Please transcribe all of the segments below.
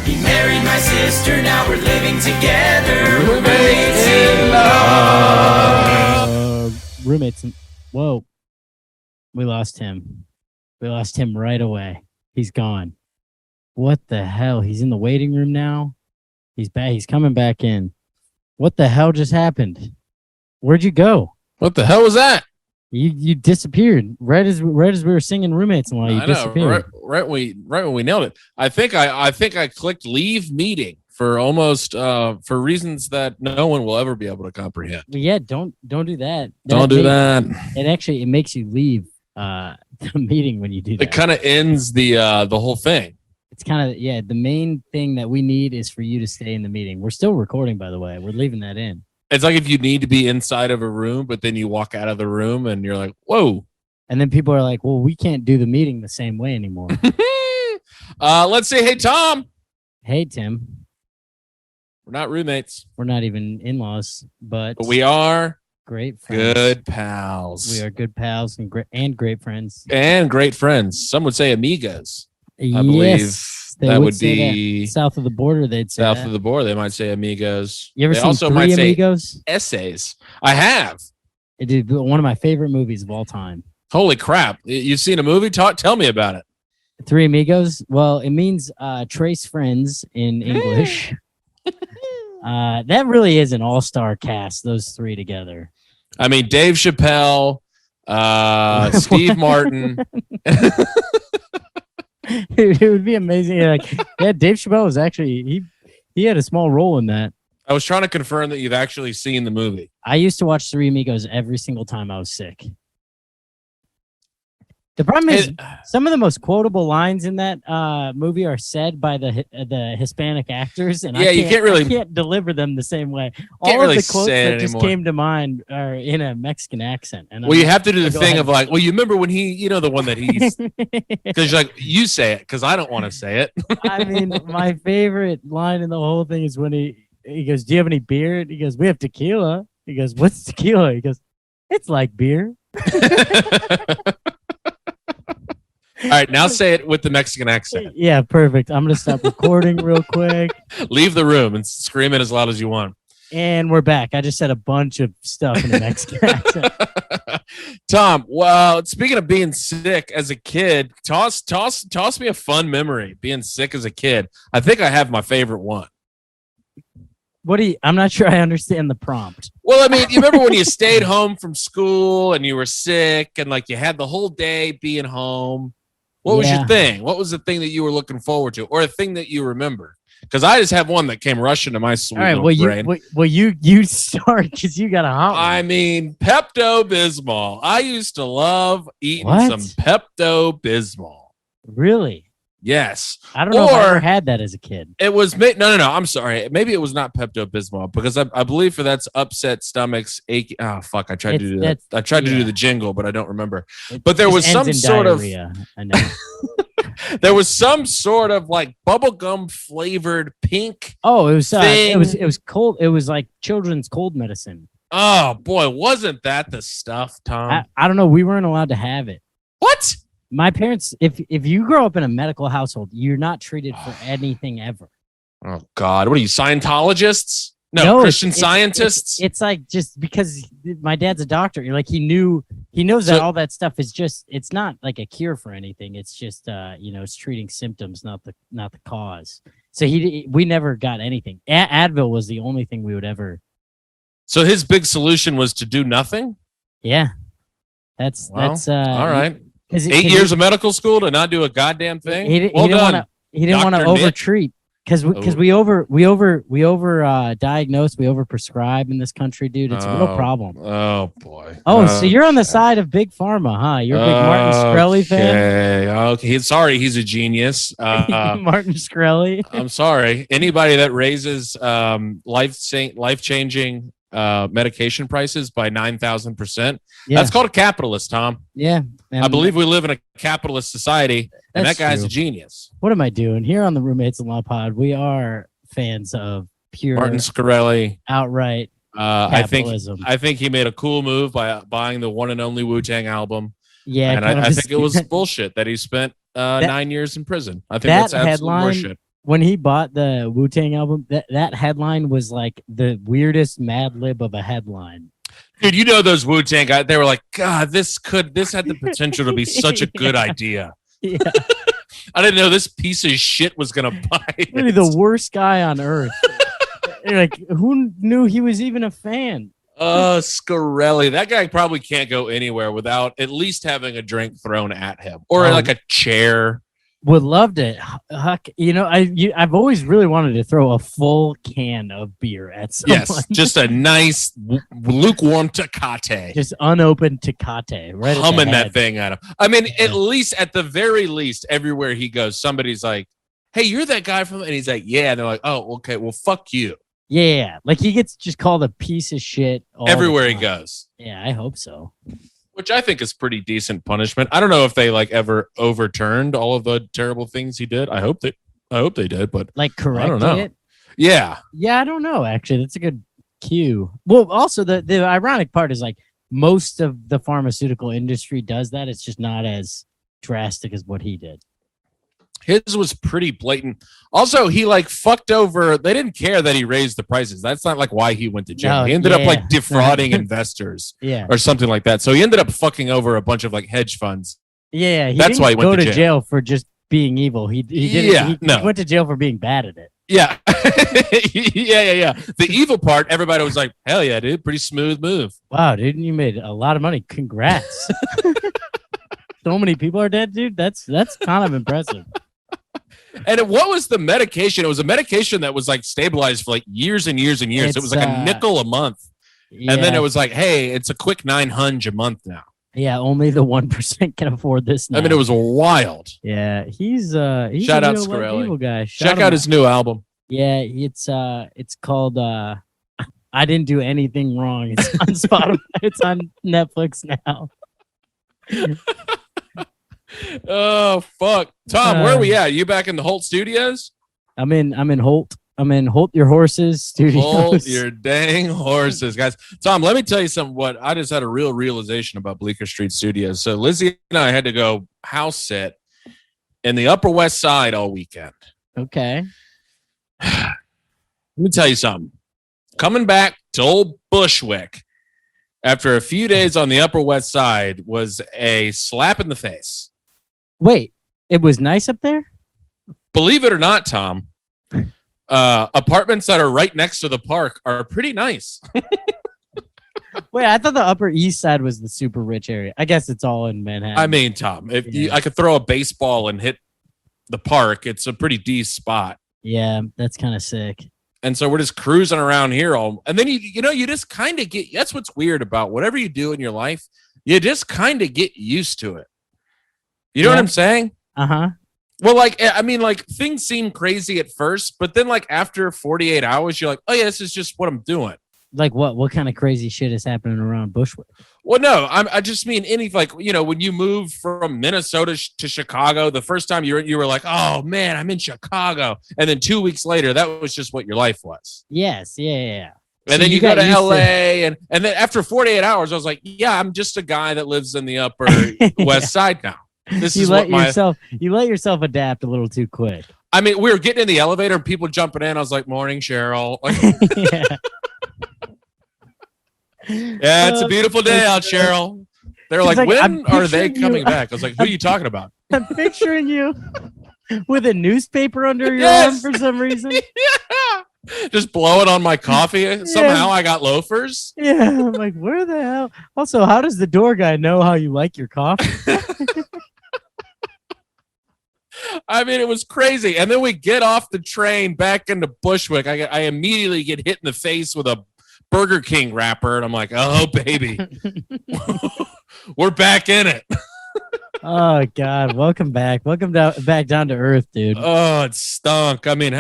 He married my sister, now we're living together. Roommates in love. Roommates. Whoa. We lost him. We lost him right away. He's gone. What the hell? He's in the waiting room now. He's back. He's coming back in. What the hell just happened? Where'd you go? What the hell was that? You disappeared right as we were singing Roommates and you disappeared. Right when we nailed it. I think I clicked leave meeting for almost for reasons that no one will ever be able to comprehend. Yeah, don't do that. Don't do that. It makes you leave the meeting when you do that. It kind of ends the whole thing. It's kind of the main thing that we need is for you to stay in the meeting. We're still recording, by the way. We're leaving that in. It's like if you need to be inside of a room, but then you walk out of the room and you're like, whoa. And then people are like, well, we can't do the meeting the same way anymore. Let's say, hey, Tom. Hey, Tim. We're not roommates. We're not even in-laws, but we are great friends. Good pals. We are good pals and great friends. And great friends. Some would say amigos. I believe that would be that. South of the border. They'd say south of the border. They might say amigos. You ever they seen also Three might Amigos? Say essays. I have. It is one of my favorite movies of all time. Holy crap! You've seen a movie? Tell me about it. Three Amigos. Well, it means trace friends in English. That really is an all-star cast. Those three together. I mean, Dave Chappelle, Steve Martin. It would be amazing. Dave Chappelle was actually he had a small role in that. I was trying to confirm that you've actually seen the movie. I used to watch Three Amigos every single time I was sick. The problem is some of the most quotable lines in that movie are said by the Hispanic actors, and I can't deliver them the same way. All of the quotes that just came to mind are in a Mexican accent. And you have to do the thing of like, well, you remember when the one that he's because like you say it because I don't want to say it. I mean, my favorite line in the whole thing is when he goes, "Do you have any beer?" He goes, "We have tequila." He goes, "What's tequila?" He goes, "It's like beer." All right, now say it with the Mexican accent. Yeah, perfect. I'm going to stop recording real quick. Leave the room and scream it as loud as you want. And we're back. I just said a bunch of stuff in the Mexican accent. Tom, well, speaking of being sick as a kid, toss me a fun memory being sick as a kid. I think I have my favorite one. I'm not sure I understand the prompt. Well, I mean, you remember when you stayed home from school and you were sick and like you had the whole day being home? What was your thing? What was the thing that you were looking forward to, or a thing that you remember? Because I just have one that came rushing to my sweet little brain. You start because you got a hot one. I mean, Pepto-Bismol. I used to love eating some Pepto-Bismol. Really? Yes. I don't know if I ever had that as a kid. It was no. I'm sorry. Maybe it was not Pepto-Bismol because I believe for that's upset stomachs, ache. Oh fuck! I tried to do that. I tried to do the jingle, but I don't remember. But there was some sort diarrhea. I know. There was some sort of like bubblegum flavored pink. Oh, it was cold. It was like children's cold medicine. Oh boy, wasn't that the stuff, Tom? I don't know. We weren't allowed to have it. What? My parents, if you grow up in a medical household, you're not treated for anything ever. Oh God, what are you, Scientologists? No, Christian Scientists. It's like just because my dad's a doctor, you're like he knows that all that stuff is just it's not like a cure for anything. It's just it's treating symptoms, not the cause. So we never got anything. Advil was the only thing we would ever. So his big solution was to do nothing. Yeah, that's all right. 8 years of medical school to not do a goddamn thing. He didn't want to overtreat because we over diagnose, we over prescribe in this country, dude. It's a real problem. Oh boy. So you're on the side of big pharma, huh? You're a big Martin Shkreli fan. Okay. Sorry, he's a genius. Martin Shkreli. I'm sorry. Anybody that raises life-changing medication prices by 9,000%. That's called a capitalist, Tom. Yeah. I believe we live in a capitalist society, and that guy's a genius. What am I doing here on the Roommates in Law Pod? We are fans of pure Martin Shkreli, outright capitalism. I think he made a cool move by buying the one and only Wu-Tang album. Yeah, and I think it was bullshit that he spent 9 years in prison. I think that's absolute horseshit. when he bought the Wu-Tang album, that headline was like the weirdest Mad Lib of a headline. Dude, you know those Wu-Tang guys, they were like, God, this had the potential to be such a good idea. Yeah. I didn't know this piece of shit was gonna buy it. Really the worst guy on earth. Like, who knew he was even a fan? Scarelli. That guy probably can't go anywhere without at least having a drink thrown at him or like a chair. Would love to. Huck, I've always really wanted to throw a full can of beer at someone. Yes, just a nice lukewarm Tecate. Just unopened Tecate. Right, humming that thing at him. I mean, at least, at the very least, everywhere he goes, somebody's like, hey, you're that guy from, and he's like, yeah. And they're like, oh, okay, well, fuck you. Yeah, like he gets just called a piece of shit everywhere he goes. Yeah, I hope so. Which I think is pretty decent punishment. I don't know if they like ever overturned all of the terrible things he did. I hope they did, but like correcting I don't know. It. Yeah, I don't know. Actually, that's a good cue. Well, also the ironic part is like most of the pharmaceutical industry does that. It's just not as drastic as what he did. His was pretty blatant. Also, he like fucked over. They didn't care that he raised the prices. That's not like why he went to jail. No, he ended up like defrauding investors, or something like that. So he ended up fucking over a bunch of like hedge funds. Yeah, that's why he went to jail for just being evil. He didn't. He went to jail for being bad at it. Yeah, yeah. The evil part, everybody was like, "Hell yeah, dude! Pretty smooth move." Wow, dude, you made a lot of money. Congrats. So many people are dead, dude. That's kind of impressive. And what was the medication? It was a medication that was like stabilized for like years and years and years. It was like a nickel a month. Yeah. And then it was like, hey, it's a quick $900 a month now. Yeah, only the 1% can afford this now. I mean, it was wild. Yeah, he's shout out Scarelli. Evil guy. Check out his new album. Yeah, it's called I Didn't Do Anything Wrong. It's on Spotify. It's on Netflix now. Oh fuck, Tom, where are we at? You back in the Holt Studios? I'm in Holt. I'm in Holt Your Horses Studios. Holt your dang horses, guys. Tom, let me tell you something. What I just had a real realization about Bleecker Street Studios. So Lizzie and I had to go house sit in the Upper West Side all weekend. Okay. Let me tell you something. Coming back to old Bushwick after a few days on the Upper West Side was a slap in the face. Wait, it was nice up there? Believe it or not, Tom, apartments that are right next to the park are pretty nice. Wait, I thought the Upper East Side was the super rich area. I guess it's all in Manhattan. I mean, Tom, if I could throw a baseball and hit the park, it's a pretty decent spot. Yeah, that's kind of sick. And so we're just cruising around here and then you just kind of get, that's what's weird about whatever you do in your life, you just kind of get used to it. You know what I'm saying? Uh-huh. Well, like, I mean, like, things seem crazy at first, but then, like, after 48 hours, you're like, oh, yeah, this is just what I'm doing. Like what? What kind of crazy shit is happening around Bushwick? Well, no, I just mean like, when you move from Minnesota to Chicago, the first time you were like, oh, man, I'm in Chicago. And then 2 weeks later, that was just what your life was. Yes, yeah. And so then you go to LA, and then after 48 hours, I was like, yeah, I'm just a guy that lives in the Upper West Side now. You let yourself adapt a little too quick. I mean, we were getting in the elevator and people jumping in. I was like, morning, Cheryl. Yeah, it's a beautiful day out, Cheryl. They're like, when are they coming back? I was like, who are you talking about? I'm picturing you with a newspaper under your arm for some reason. Yeah. Just blowing on my coffee. Somehow I got loafers. Yeah, I'm like, where the hell? Also, how does the door guy know how you like your coffee? I mean, it was crazy. And then we get off the train back into Bushwick. I immediately get hit in the face with a Burger King wrapper. And I'm like, oh, baby. We're back in it. Oh, God. Welcome back. Welcome back down to earth, dude. Oh, it stunk. I mean,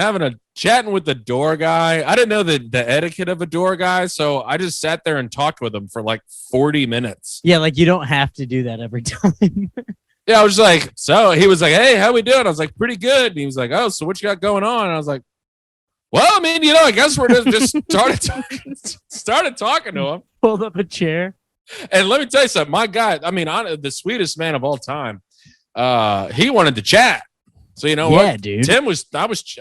chatting with the door guy. I didn't know the etiquette of a door guy. So I just sat there and talked with him for like 40 minutes. Yeah, like you don't have to do that every time. Yeah, I was like, so he was like, hey, how we doing? I was like, pretty good. And he was like, oh, so what you got going on? And I was like, well, I mean, I guess we're just started talking to him. Pulled up a chair. And let me tell you something. My guy, I mean, the sweetest man of all time, he wanted to chat. So you know Yeah, what, dude.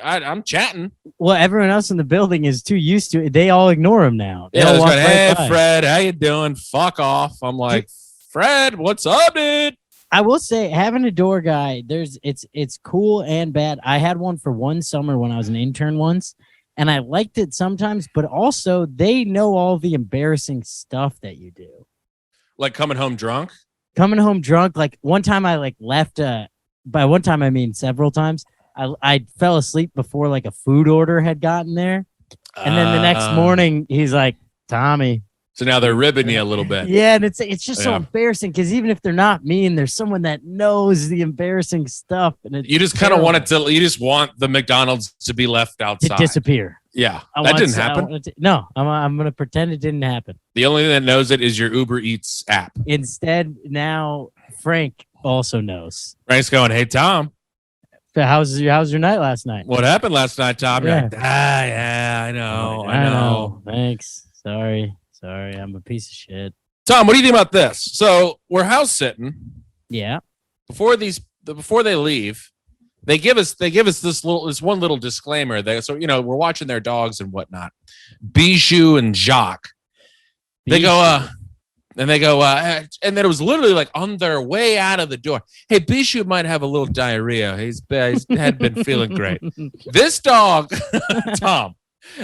I'm chatting. Well, everyone else in the building is too used to it. They all ignore him now. They Yeah, all I was walk going, right hey by. Fred, how you doing? Fuck off. I'm like, Fred, what's up, dude? I will say, having a door guy, it's cool and bad. I had one for one summer when I was an intern once, and I liked it sometimes, but also they know all the embarrassing stuff that you do. Like coming home drunk. Coming home drunk, like one time I like left. By one time I mean several times. I fell asleep before like a food order had gotten there, and then the next morning he's like, Tommy. So now they're ribbing you a little bit. Yeah, and it's just so embarrassing because even if they're not mean, there's someone that knows the embarrassing stuff, and You just kind of want it to. You just want the McDonald's to be left outside. to disappear. Yeah, that didn't happen. No, I'm gonna pretend it didn't happen. The only thing that knows it is your Uber Eats app. Instead, now Frank also knows. Frank's going, hey Tom, How's your night last night? what happened last night, Tom? Yeah. You're like, yeah, I know. Thanks. Sorry, I'm a piece of shit. Tom, what do you think about this? So we're house sitting. Yeah. Before they leave, they give us this one little disclaimer. So we're watching their dogs and whatnot. Bijou and Jacques. They go, and then it was literally like on their way out of the door. Hey, Bijou might have a little diarrhea. He's had been feeling great. This dog, Tom,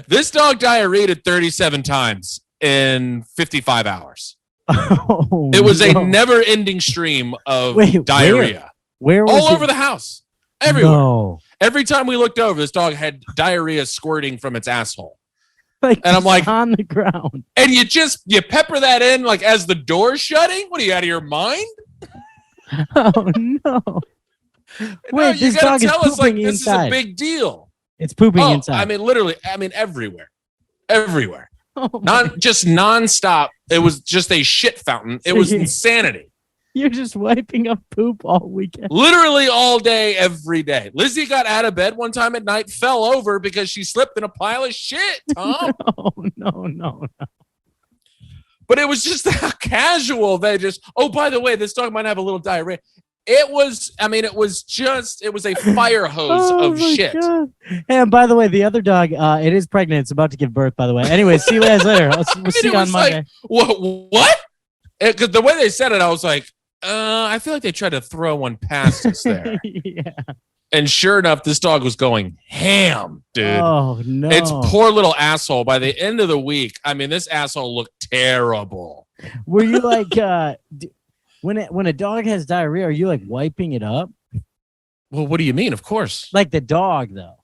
this dog diarrheaed 37 times in 55 hours. Oh, it was a never-ending stream of diarrhea. Where was all over the house, everywhere. No. Every time we looked over, this dog had diarrhea squirting from its asshole. Like, and I'm like, on the ground. And you pepper that in like as the door's shutting? What are you, out of your mind? Oh no. Wait, you this dog is tell us like pooping this inside. is a big deal. It's pooping inside. I mean, literally, everywhere. Everywhere. Oh Just nonstop. It was just a shit fountain. It was insanity. You're just wiping up poop all weekend. Literally all day, every day. Lizzie got out of bed one time at night, fell over because she slipped in a pile of shit, Tom. No. But it was just how casual. They just, by the way, this dog might have a little diarrhea. It was a fire hose of shit. God. And by the way, the other dog, it is pregnant. It's about to give birth, by the way. Anyway, see you guys later. We'll see you on Monday. Like, what? Because the way they said it, I was like, I feel like they tried to throw one past us there. Yeah. And sure enough, this dog was going ham, dude. Oh, no. Its poor little asshole. By the end of the week, I mean, this asshole looked terrible. Were you like, when a dog has diarrhea, are you like wiping it up? Well, what do you mean? Of course. Like the dog, though.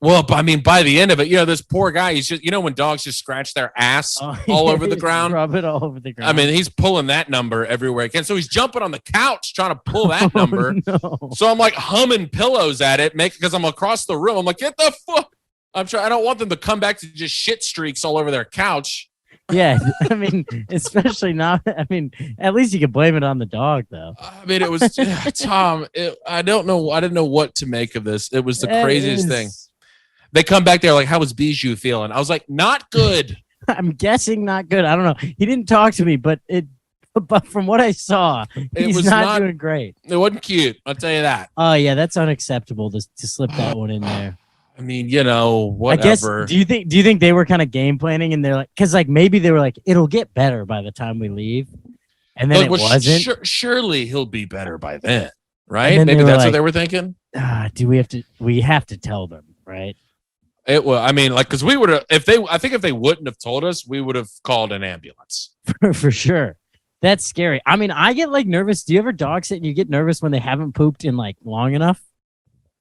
Well, I mean, by the end of it, this poor guy, he's just, when dogs just scratch their ass all over the ground. Rub it all over the ground. I mean, he's pulling that number everywhere he can. So he's jumping on the couch trying to pull that number. No. So I'm like humming pillows at it, because I'm across the room. I'm like, get the fuck. I don't want them to come back to just shit streaks all over their couch. Yeah, I mean, especially not. I mean, at least you could blame it on the dog, though. I mean, it was Tom. I don't know. I didn't know what to make of this. It was the craziest thing. They come back there like, how was Bijou feeling? I was like, not good. I'm guessing not good. I don't know. He didn't talk to me, but from what I saw, he's not doing great. It wasn't cute. I'll tell you that. Oh yeah, that's unacceptable to slip that one in there. I mean, whatever. I guess, do you think they were kind of game planning and they're like, because like maybe they were like, it'll get better by the time we leave, and then it wasn't. Surely he'll be better by then, right? Maybe that's what they were thinking. We have to tell them, right? It will. I mean, like, because we would have, if they wouldn't have told us, we would have called an ambulance for sure. That's scary. I mean, I get like nervous. Do you ever dog sit and you get nervous when they haven't pooped in like long enough?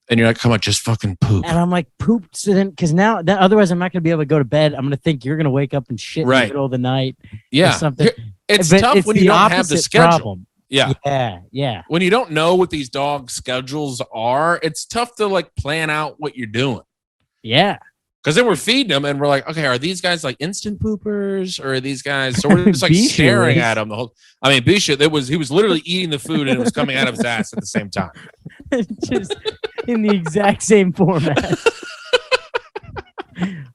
And you're like, come on, just fucking poop. And I'm like, poop. So then, because now that otherwise I'm not going to be able to go to bed. I'm going to think you're going to wake up and shit in the middle of the night. Yeah. Or something. It's tough when you don't have the schedule. Problem. Yeah. When you don't know what these dog schedules are, it's tough to like plan out what you're doing. Yeah. Because then we're feeding them and we're like, okay, are these guys like instant poopers or are these guys? So we're just like staring at them the whole. I mean, Bisha, he was literally eating the food and it was coming out of his ass at the same time. Just in the exact same format.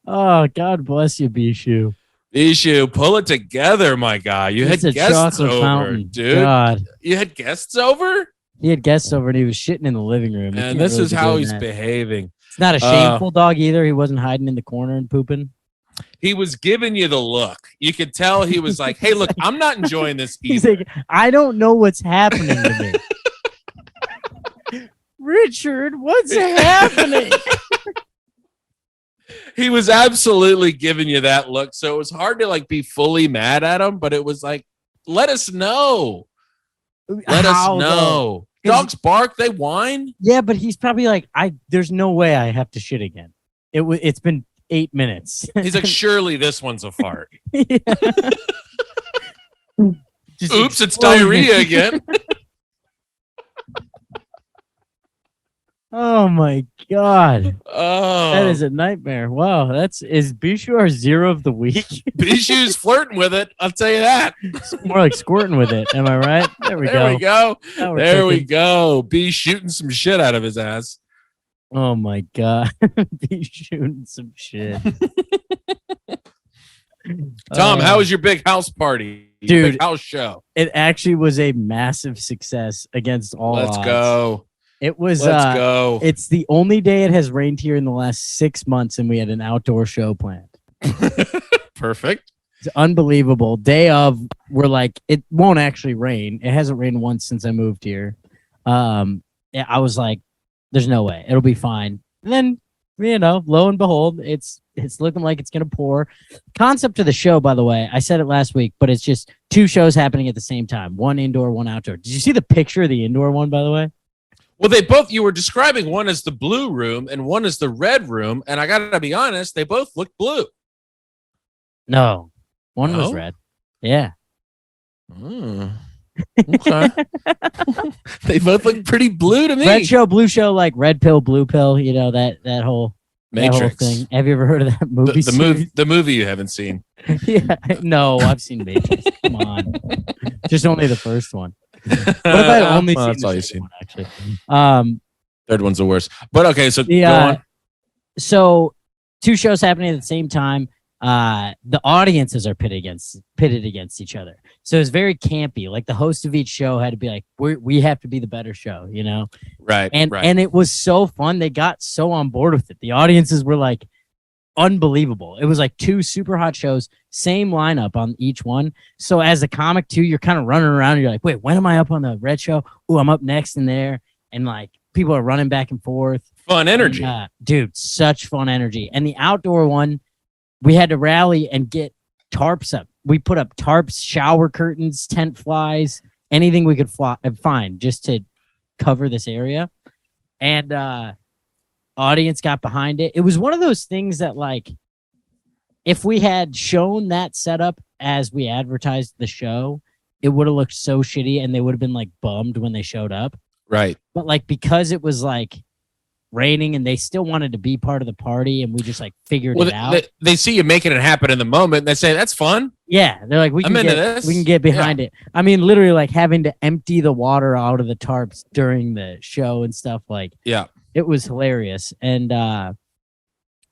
Oh, God bless you, Bishu. Bishu, pull it together, my guy. You had guests over, dude. God. You had guests over? He had guests over and he was shitting in the living room. And this is how he's behaving. It's not a shameful dog either. He wasn't hiding in the corner and pooping. He was giving you the look. You could tell he was like, hey, look, I'm not enjoying this either. He's like, I don't know what's happening to me. Richard, what's happening? He was absolutely giving you that look. So it was hard to like be fully mad at him, but it was like, let us know. Let us know. Dogs bark, they whine. Yeah, but he's probably like, there's no way I have to shit again. It's been 8 minutes. He's like, surely this one's a fart. Oops, it's diarrhea again. Oh my god. Oh, that is a nightmare. Wow, is Bishu our zero of the week? Bishu's flirting with it, I'll tell you that. It's more like squirting with it. Am I right? There we go. There we go. B shooting some shit out of his ass. Oh my god. Be shooting some shit. Tom, how was your big house party? Dude, big house show. It actually was a massive success against all odds. Let's go. It was Let's go. It's the only day it has rained here in the last 6 months, and we had an outdoor show planned. Perfect. It's unbelievable. Day of, we're like, it won't actually rain. It hasn't rained once since I moved here. I was like, there's no way. It'll be fine. And then, lo and behold, it's looking like it's gonna pour. Concept of the show, by the way, I said it last week, but it's just 2 shows happening at the same time. One indoor, one outdoor. Did you see the picture of the indoor one, by the way? Well, you were describing one as the blue room and one as the red room, and I gotta be honest, they both look blue. No, one was red. Yeah. Okay. They both look pretty blue to me. Red show, blue show, like red pill, blue pill. That whole Matrix thing. Have you ever heard of that movie? The movie you haven't seen. Yeah, no, I've seen Matrix. Come on, just only the first one. What if I only seen the second one, actually? Third one's the worst. But okay, so go on. So 2 shows happening at the same time. The audiences are pitted against each other. So it's very campy. Like the host of each show had to be like, we have to be the better show, Right. And it was so fun. They got so on board with it. The audiences were like unbelievable. It was like 2 super hot shows, same lineup on each one. So as a comic too, you're kind of running around. And you're like, wait, when am I up on the red show? Oh, I'm up next in there. And like people are running back and forth. Fun energy. And, dude, such fun energy. And the outdoor one, we had to rally and get tarps up. We put up tarps, shower curtains, tent flies, anything we could find just to cover this area. And audience got behind it. It was one of those things that, like, if we had shown that setup as we advertised the show, it would have looked so shitty and they would have been, like, bummed when they showed up. Right. But, like, because it was, like, raining and they still wanted to be part of the party and we just like figured it out. They see you making it happen in the moment and they say that's fun. Yeah, they're like, we can get behind it. I mean, literally like having to empty the water out of the tarps during the show and stuff. Like, yeah, it was hilarious. And yeah,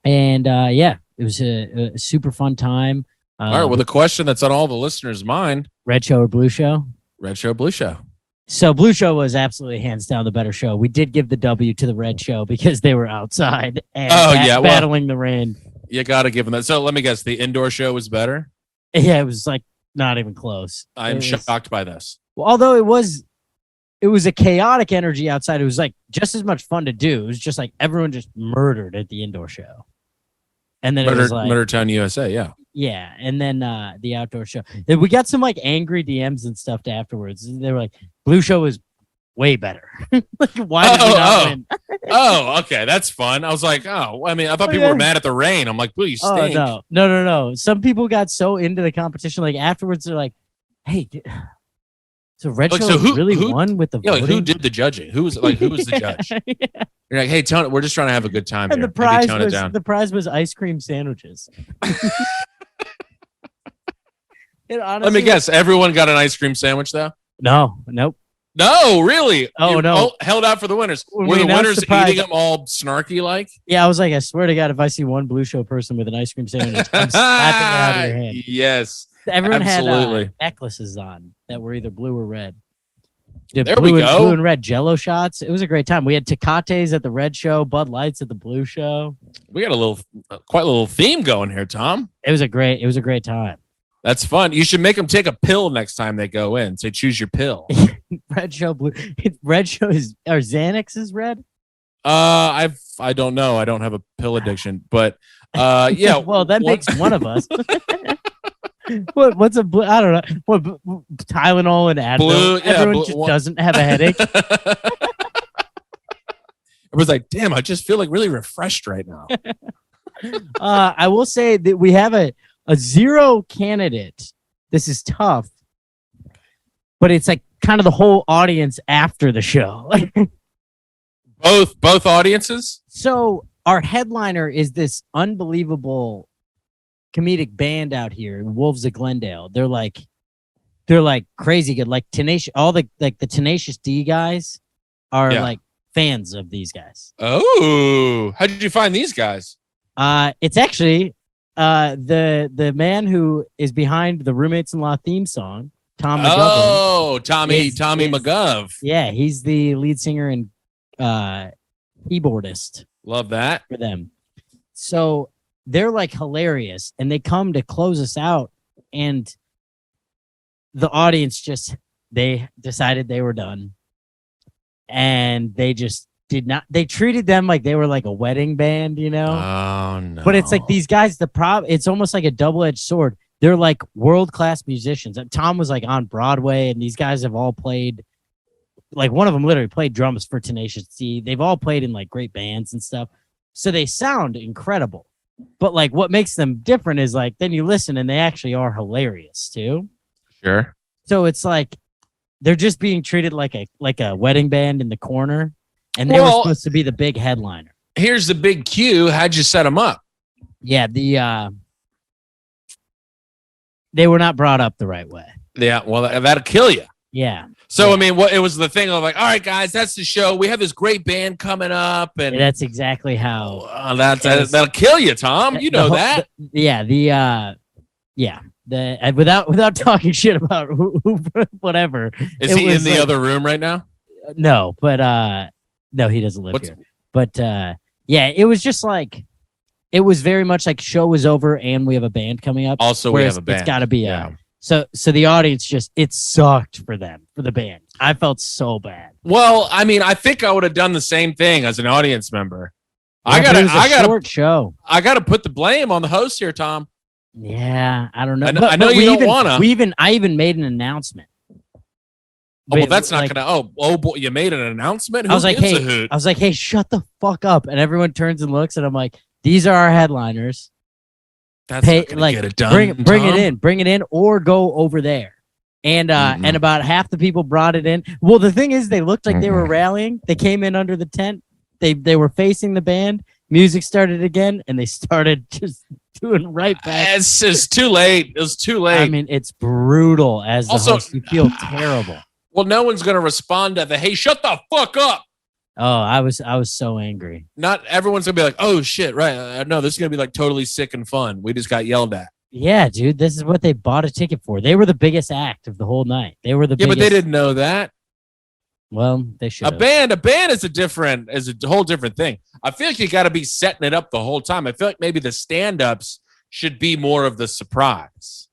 it was a super fun time. All right, well, the question that's on all the listeners' mind: red show or blue show? Red show, blue show. So Blue Show was absolutely hands down the better show. We did give the W to the Red Show because they were outside and battling the rain. You got to give them that. So let me guess, the indoor show was better? Yeah, it was like not even close. I'm shocked by this. Well, although it was a chaotic energy outside. It was like just as much fun to do. It was just like everyone just murdered at the indoor show. And then it was like Murder Town, USA, yeah. Yeah, and then the outdoor show. We got some like angry DMs and stuff afterwards. They were like, "Blue show was way better." Like, why did we not win? Okay, that's fun. I was like, I mean, I thought people were mad at the rain. I'm like, "Blue, you stink." No. Some people got so into the competition. Like afterwards, they're like, "Hey, so Red Show who won with the voting?" Like, who did the judging? Who was the judge? Yeah. You're like, "Hey, tone it. We're just trying to have a good time and here." The prize was ice cream sandwiches. Honestly, let me guess. Everyone got an ice cream sandwich, though? Nope. No, really? No. Held out for the winners. Were the winners eating them all snarky like? Yeah, I was like, I swear to God, if I see one Blue Show person with an ice cream sandwich, I'm slapping it out of your hand. Yes. Everyone had necklaces on that were either blue or red. Did There blue we and, go. blue and red Jello shots. It was a great time. We had Tecates at the red show, Bud Lights at the blue show. We got quite a little theme going here, Tom. It was a great time. That's fun. You should make them take a pill next time they go in. Say, choose your pill. Red show, blue. Red show is are Xanax is red. I don't know. I don't have a pill addiction, but yeah. Well, that makes one of us. What's a blue? I don't know. What Tylenol and Advil? Blue, yeah, Everyone just doesn't have a headache. Everyone's like, damn, I just feel like really refreshed right now. I will say that we have a zero candidate. This is tough, but it's like kind of the whole audience after the show. Both audiences. So our headliner is this unbelievable comedic band out here, Wolves of Glendale. They're like crazy good. Like Tenacious, all the Tenacious D guys are like fans of these guys. Oh, how did you find these guys? It's actually the man who is behind the Roommates in Law theme song, Tom McGovern. Oh, Tommy McGov. Yeah, he's the lead singer and keyboardist. Love that for them. So they're like hilarious, and they come to close us out, and the audience they decided they were done, and they just did not. They treated them like they were like a wedding band, you know. Oh no! But it's like these guys. It's almost like a double-edged sword. They're like world-class musicians. Tom was like on Broadway, and these guys have all played. Like one of them literally played drums for Tenacious D. They've all played in like great bands and stuff. So they sound incredible. But like what makes them different is like then you listen and they actually are hilarious too. Sure. So it's like they're just being treated like a wedding band in the corner, and they were supposed to be the big headliner. Here's the big cue. How'd you set them up? Yeah, they were not brought up the right way. Yeah, well, that'll kill you. Yeah. So yeah. I mean, it was the thing of like, all right, guys, that's the show. We have this great band coming up, and that's exactly how. That'll kill you, Tom. You know that. Without talking shit about who whatever. Is he in the other room right now? No, but no, he doesn't live here. But it was just like it was very much like show was over and we have a band coming up. Also, we have a band. It's got to be So the audience it sucked for the band. I felt so bad. Well, I mean, I think I would have done the same thing as an audience member. Yeah, I got a short show. I got to put the blame on the host here, Tom. Yeah, I don't know. I know you don't want to. I even made an announcement. Oh, well, that's not gonna. Oh boy, you made an announcement. I was like, hey, shut the fuck up! And everyone turns and looks, and I'm like, these are our headliners. That's not gonna get it done. Bring it in, or go over there. And and about half the people brought it in. Well, the thing is, they looked like they were rallying. They came in under the tent. They were facing the band. Music started again, and they started just doing right back. It's just too late. It was too late. I mean, it's brutal. As the host, you feel terrible. Well, no one's gonna respond to the "Hey, shut the fuck up." Oh, I was so angry. Not everyone's gonna be like, "Oh shit!" Right? No, this is gonna be like totally sick and fun. We just got yelled at. Yeah, dude, this is what they bought a ticket for. They were the biggest act of the whole night. They were the biggest. But they didn't know that. Well, they should. A band is a whole different thing. I feel like you got to be setting it up the whole time. I feel like maybe the stand-ups should be more of the surprise.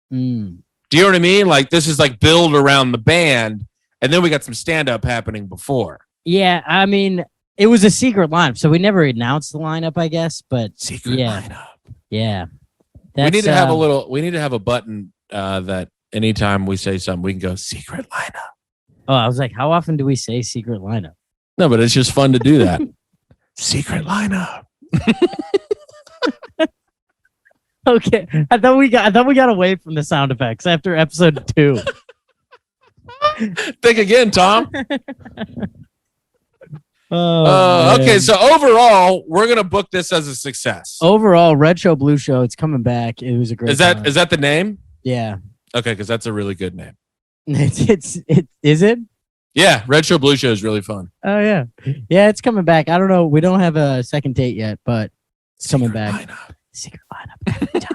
Do you know what I mean? Like this is like build around the band, and then we got some stand-up happening before. Yeah, I mean, it was a secret lineup, so we never announced the lineup, I guess. But secret lineup. Yeah. We need to have We need to have a button that anytime we say something, we can go secret lineup. Oh, I was like, how often do we say secret lineup? No, but it's just fun to do that. Secret lineup. Okay, I thought we got away from the sound effects after episode 2. Think again, Tom. Okay, so overall, we're gonna book this as a success. Overall, Red Show Blue Show, it's coming back. It was a great. Is that the name? Yeah. Okay, because that's a really good name. Is it? Yeah, Red Show Blue Show is really fun. Oh yeah, it's coming back. I don't know. We don't have a second date yet, but it's coming back. Lineup. Secret lineup every time.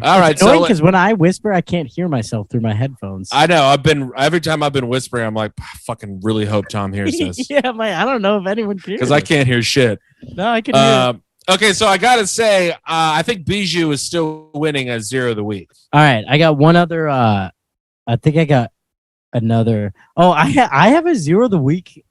All right. So because when I whisper, I can't hear myself through my headphones. I know every time I've been whispering, I'm like, I fucking really hope Tom hears this. Yeah, I don't know if anyone can. Because I can't hear shit. No, I can hear. Okay, so I gotta say, I think Bijou is still winning as Zero of the Week. All right, I got one other. I think I got another. Oh, I have a Zero of the Week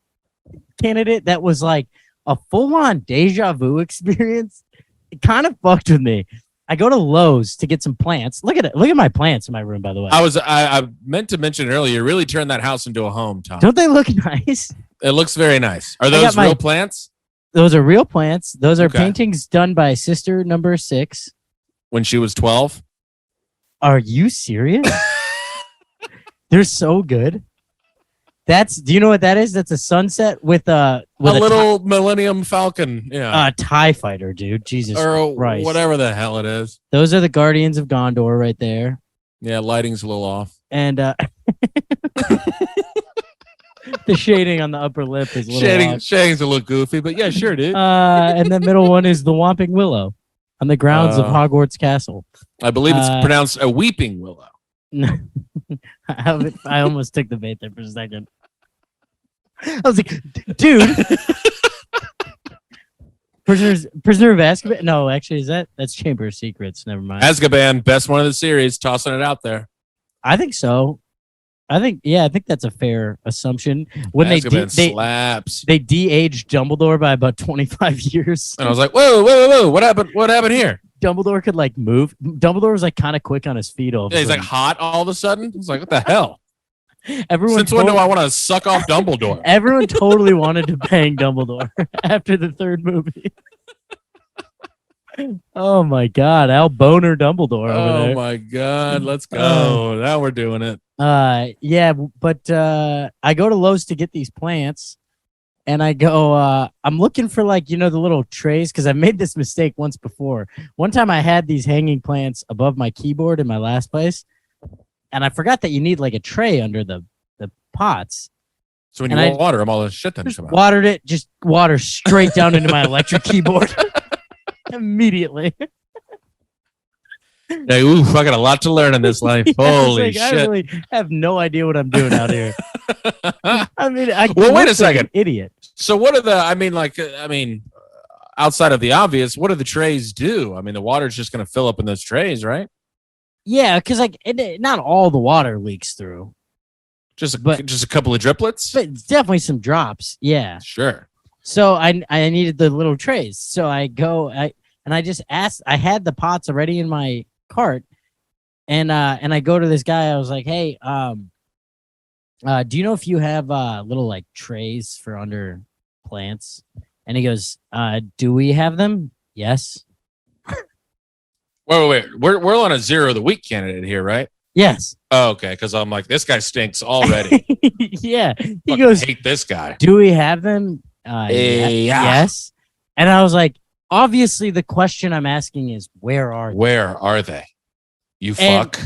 candidate that was like a full-on deja vu experience. It kind of fucked with me. I go to Lowe's to get some plants. Look at it. Look at my plants in my room, by the way. I meant to mention earlier, you really turned that house into a home, Tom. Don't they look nice? It looks very nice. Are those real plants? Those are real plants. Those are paintings done by sister number 6. When she was 12? Are you serious? They're so good. Do you know what that is? That's a sunset with a little Millennium Falcon. Yeah. A TIE fighter, dude. Jesus Christ. Whatever the hell it is. Those are the Guardians of Gondor right there. Yeah, lighting's a little off. And the shading on the upper lip is a little off. Shading's a little goofy, but yeah, sure, dude. And the middle one is the Whomping Willow on the grounds of Hogwarts Castle. I believe it's pronounced a weeping willow. I almost took the bait there for a second. I was like, dude. Prisoner of Azkaban? No, actually, that's Chamber of Secrets. Never mind. Azkaban, best one of the series, tossing it out there. I think so. I think that's a fair assumption. When slaps. They de-aged Dumbledore by about 25 years. And I was like, whoa, what happened here? Dumbledore could like move. Dumbledore was like kind of quick on his feet all of a sudden. He's like hot all of a sudden. It's like, what the hell? Since when do I want to suck off Dumbledore? Everyone totally wanted to bang Dumbledore after the 3rd movie. Oh my God, Al Boner Dumbledore over there. Oh my God, let's go. Now we're doing it. Yeah, but I go to Lowe's to get these plants, and I go, I'm looking for like, the little trays, because I made this mistake once before. One time I had these hanging plants above my keyboard in my last place, and I forgot that you need like a tray under the pots. So when you water them, all the shit then come out. Watered it, just water straight down into my electric keyboard. Immediately. Hey, oof, I got a lot to learn in this life. Holy shit. I really have no idea what I'm doing out here. I mean, wait a second. Idiot. So what are outside of the obvious, what do the trays do? I mean, the water's just going to fill up in those trays, right? Yeah, because not all the water leaks through. Just a couple of driplets? But definitely some drops. Yeah. Sure. So I needed the little trays. So I go, and I just asked, I had the pots already in my cart, and I go to this guy. I was like, hey, do you know if you have little like trays for under plants? And he goes, do we have them? Yes. Wait. We're on a Zero of the Week candidate here, right? Yes. Oh, okay, because I'm like, this guy stinks already. Yeah. He goes, hate this guy. Do we have them? Yes. And I was like, obviously the question I'm asking is, where are they? You fuck.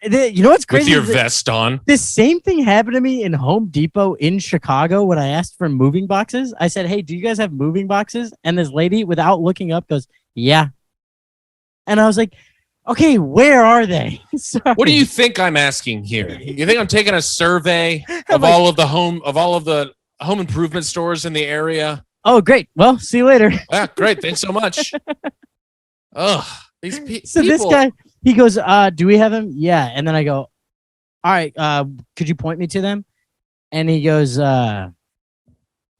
You know what's crazy? With your vest on. This same thing happened to me in Home Depot in Chicago when I asked for moving boxes. I said, hey, do you guys have moving boxes? And this lady, without looking up, goes, yeah. And I was like, okay, where are they? Sorry. What do you think I'm asking here? You think I'm taking a survey of all of the home improvement stores in the area? Oh, great. Well, see you later. Yeah, great. Thanks so much. Ugh, these so people. This guy, he goes, do we have them? Yeah. And then I go, all right, could you point me to them? And he goes,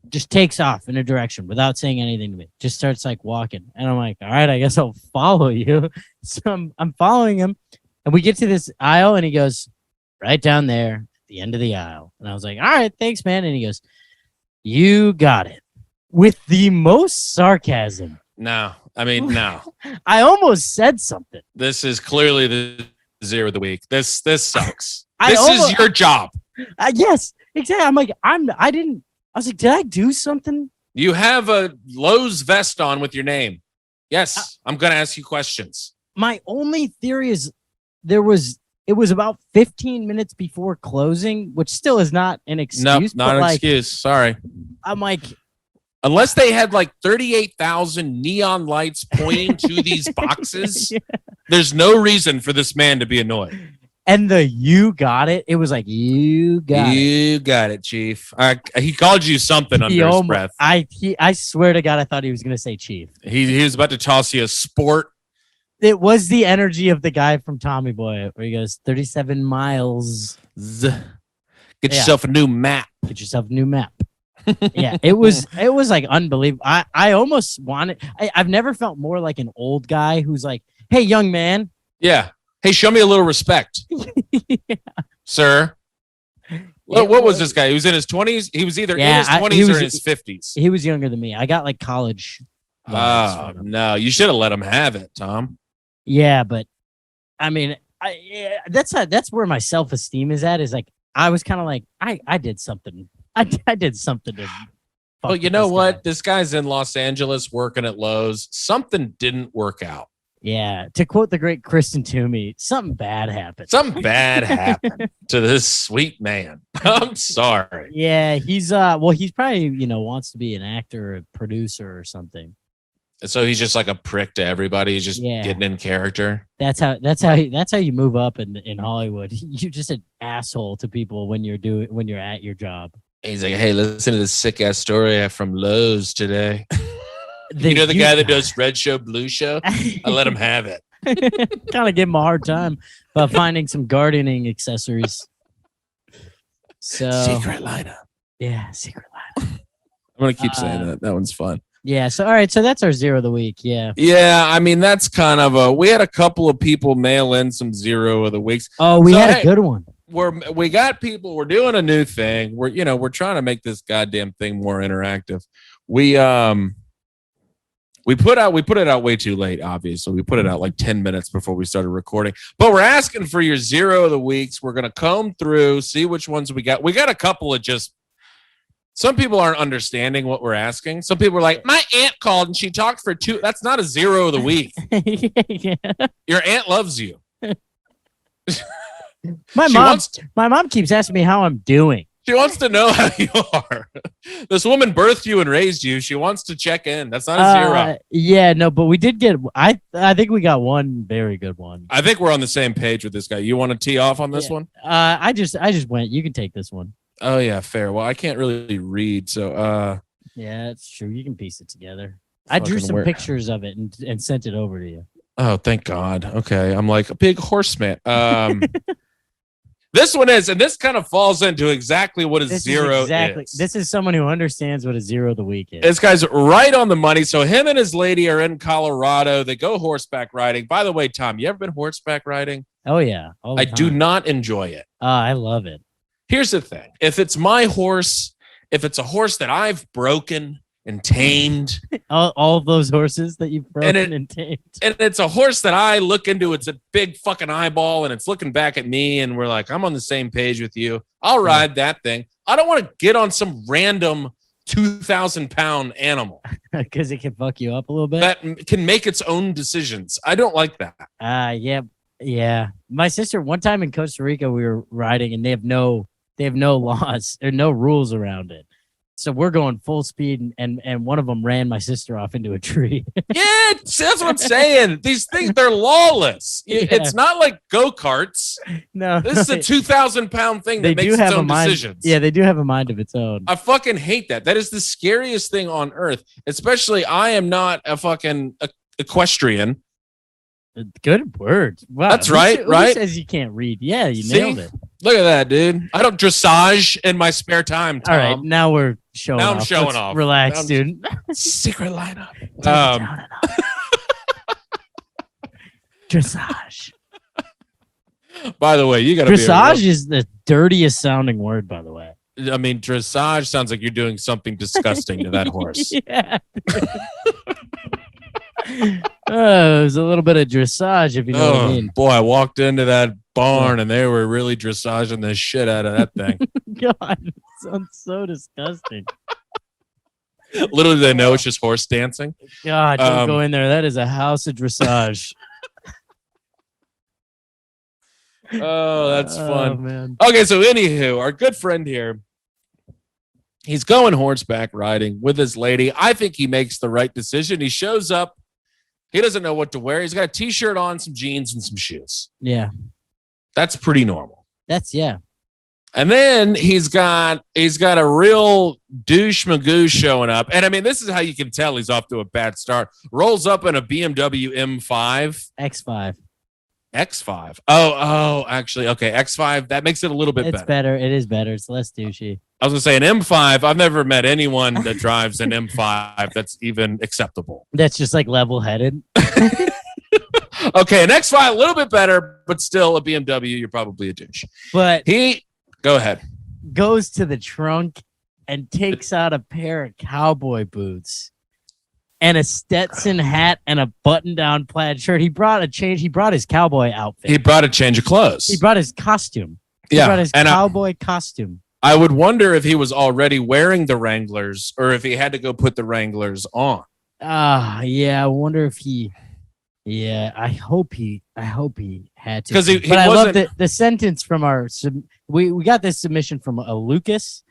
just takes off in a direction without saying anything to me. Just starts like walking. And I'm like, all right, I guess I'll follow you. So I'm following him. And we get to this aisle and he goes, right down there at the end of the aisle. And I was like, all right, thanks, man. And he goes, you got it. With the most sarcasm. No. I almost said something. This is clearly the Zero of the Week. This sucks. This is your job. Yes, exactly. I'm like, I was like, did I do something? You have a Lowe's vest on with your name. Yes, I'm going to ask you questions. My only theory is it was about 15 minutes before closing, which still is not an excuse. No, not an excuse. Sorry. I'm like, Unless they had like 38,000 neon lights pointing to these boxes, there's no reason for this man to be annoyed. And you got it. It was like, you got it. You got it, Chief. He called you something under his breath. I swear to God, I thought he was going to say Chief. He was about to toss you a sport. It was the energy of the guy from Tommy Boy where he goes 37 miles. Get yourself a new map. Get yourself a new map. Yeah, it was like unbelievable. I almost wanted. I've never felt more like an old guy who's like, "Hey, young man." Yeah. Hey, show me a little respect, sir. What was this guy? He was in his 20s. He was either in his 20s or in his 50s. He was younger than me. I got like college. Oh no! You should have let him have it, Tom. Yeah, but I mean, that's where my self-esteem is at. Is like I was kind of like I did something. I did something to. Well, you know what? This guy's in Los Angeles working at Lowe's. Something didn't work out. Yeah, to quote the great Kristen Toomey, something bad happened. Something bad happened to this sweet man. I'm sorry. Yeah, he's he's probably wants to be an actor or a producer or something. So he's just like a prick to everybody. He's just getting in character. That's how you move up in Hollywood. You're just an asshole to people when you're at your job. He's like, hey, listen to this sick ass story from Lowe's today. You know the guy that does Red Show, Blue Show? I let him have it. Kind of give him a hard time about finding some gardening accessories. So secret lineup. Yeah, secret lineup. I'm gonna keep saying that. That one's fun. Yeah. So all right. So that's our zero of the week. Yeah. Yeah. I mean, that's kind of we had a couple of people mail in some zero of the weeks. Oh, we had a good one. We got people. We're doing a new thing. We're trying to make this goddamn thing more interactive. We put it out way too late, obviously. We put it out like 10 minutes before we started recording. But we're asking for your zero of the weeks. We're going to comb through, see which ones we got. We got a couple of just, some people aren't understanding what we're asking. Some people are like, my aunt called and she talked for 2. That's not a zero of the week. Yeah. Your aunt loves you. My mom keeps asking me how I'm doing. She wants to know how you are. This woman birthed you and raised you. She wants to check in. That's not a zero. Yeah, no, but we did get. I think we got one very good one. I think we're on the same page with this guy. You want to tee off on this one? I just went. You can take this one. Oh yeah, fair. Well, I can't really read, so. Yeah, it's true. You can piece it together. I drew some pictures of it and sent it over to you. Oh, thank God. Okay, I'm like a big horseman. This one is, and this kind of falls into exactly what a zero is. This is someone who understands what a zero of the week is. This guy's right on the money. So him and his lady are in Colorado. They go horseback riding. By the way, Tom, you ever been horseback riding? Oh, yeah. I do not enjoy it. I love it. Here's the thing. If it's my horse, if it's a horse that I've broken and tamed. all of those horses that you've broken and tamed. And it's a horse that I look into. It's a big fucking eyeball and it's looking back at me and we're like, I'm on the same page with you. I'll ride that thing. I don't want to get on some random 2,000-pound animal. Because it can fuck you up a little bit. That can make its own decisions. I don't like that. Yeah. My sister, one time in Costa Rica, we were riding and they have no laws or no rules around it. So we're going full speed, and one of them ran my sister off into a tree. Yeah, that's what I'm saying. These things, they're lawless. Yeah. It's not like go-karts. No. This is a 2,000-pound thing that makes its own decisions. Yeah, they do have a mind of its own. I fucking hate that. That is the scariest thing on earth. Especially, I am not a fucking equestrian. Good word. Wow. That's right, right? Who says you can't read? Yeah, you nailed it. Look at that, dude. I don't dressage in my spare time, Tom. All right, now we're showing off. Now I'm showing Let's off. Relax, dude. Secret lineup. Dressage. By the way, you got to dressage is the dirtiest sounding word, by the way. I mean, dressage sounds like you're doing something disgusting to that horse. Yeah. It was a little bit of dressage, if you know what I mean. Boy, I walked into that barn and they were really dressaging the shit out of that thing. God, it sounds so disgusting. Little do they know it's just horse dancing. God, don't go in there. That is a house of dressage. Oh, that's fun. Man. Okay, so anywho, our good friend here, He's going horseback riding with his lady. I think he makes the right decision. He shows up. He doesn't know what to wear. He's got a t-shirt on, some jeans, and some shoes. Yeah. That's pretty normal. Yeah. And then he's got a real douche magoo showing up. And I mean, this is how you can tell he's off to a bad start. Rolls up in a BMW M5. X5. Oh, actually, okay. X5. That makes it a little bit better. It's better. It is better. It's less douchey. I was going to say an M5. I've never met anyone that drives an M5 that's even acceptable. That's just like level-headed. Okay, an X5, a little bit better, but still a BMW. You're probably a douche. But go ahead. Goes to the trunk and takes out a pair of cowboy boots and a Stetson hat and a button-down plaid shirt. He brought a change. He brought his cowboy outfit. He brought a change of clothes. He brought his costume. He brought his cowboy costume. I would wonder if he was already wearing the Wranglers or if he had to go put the Wranglers on. Yeah. I wonder if he. Yeah, I hope he had to. Because he I love wasn't. the sentence from our. We got this submission from Lucas,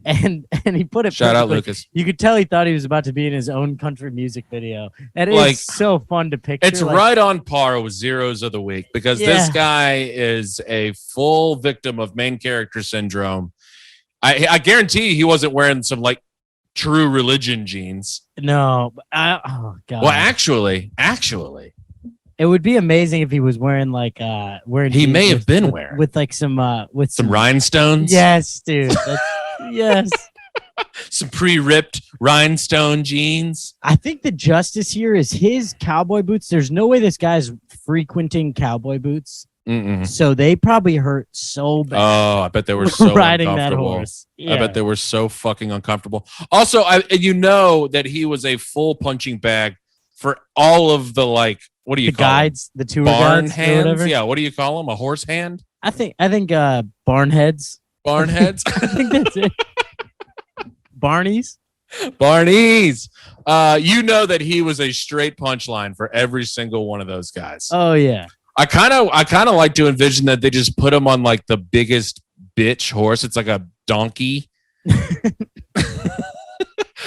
and he put it. Shout out, perfectly. Lucas. You could tell he thought he was about to be in his own country music video, and it's so fun to picture. It's right on par with Zeros of the Week because this guy is a full victim of main character syndrome. I guarantee he wasn't wearing some like True Religion jeans. No, oh god. Well, actually, it would be amazing if he was wearing like wearing. He may have been wearing with like some rhinestones. Yes, dude. Yes. Some pre-ripped rhinestone jeans. I think the justice here is his cowboy boots. There's no way this guy's frequenting cowboy boots. Mm-mm. So they probably hurt so bad. Oh, I bet they were so riding that uncomfortable. horse. Yeah. I bet they were so fucking uncomfortable. Also, you know that he was a full punching bag for all of the like. What do you the call guides, them? the tour barn guides, hands? or whatever? Yeah, what do you call them? A horse hand? I think barnheads. Barnheads? I think that's it. Barneys. You know that he was a straight punchline for every single one of those guys. Oh yeah. I kind of like to envision that they just put him on like the biggest bitch horse. It's like a donkey.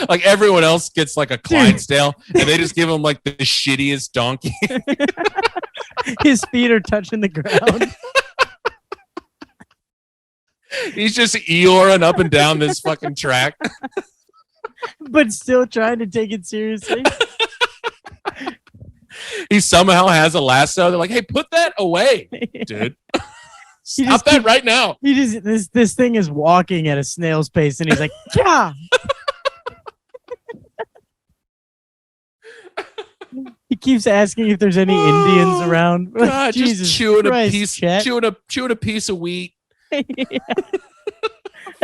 Like everyone else gets like a Clydesdale, and they just give him like the shittiest donkey. His feet are touching the ground. He's just Eeyoring up and down this fucking track. But still trying to take it seriously. He somehow has a lasso. They're like, hey, put that away, dude. Stop that right now. This thing is walking at a snail's pace, and he's like, yeah. He keeps asking if there's any Indians around. God, Jesus just chewing Christ, a piece, Chet. chewing a piece of wheat. That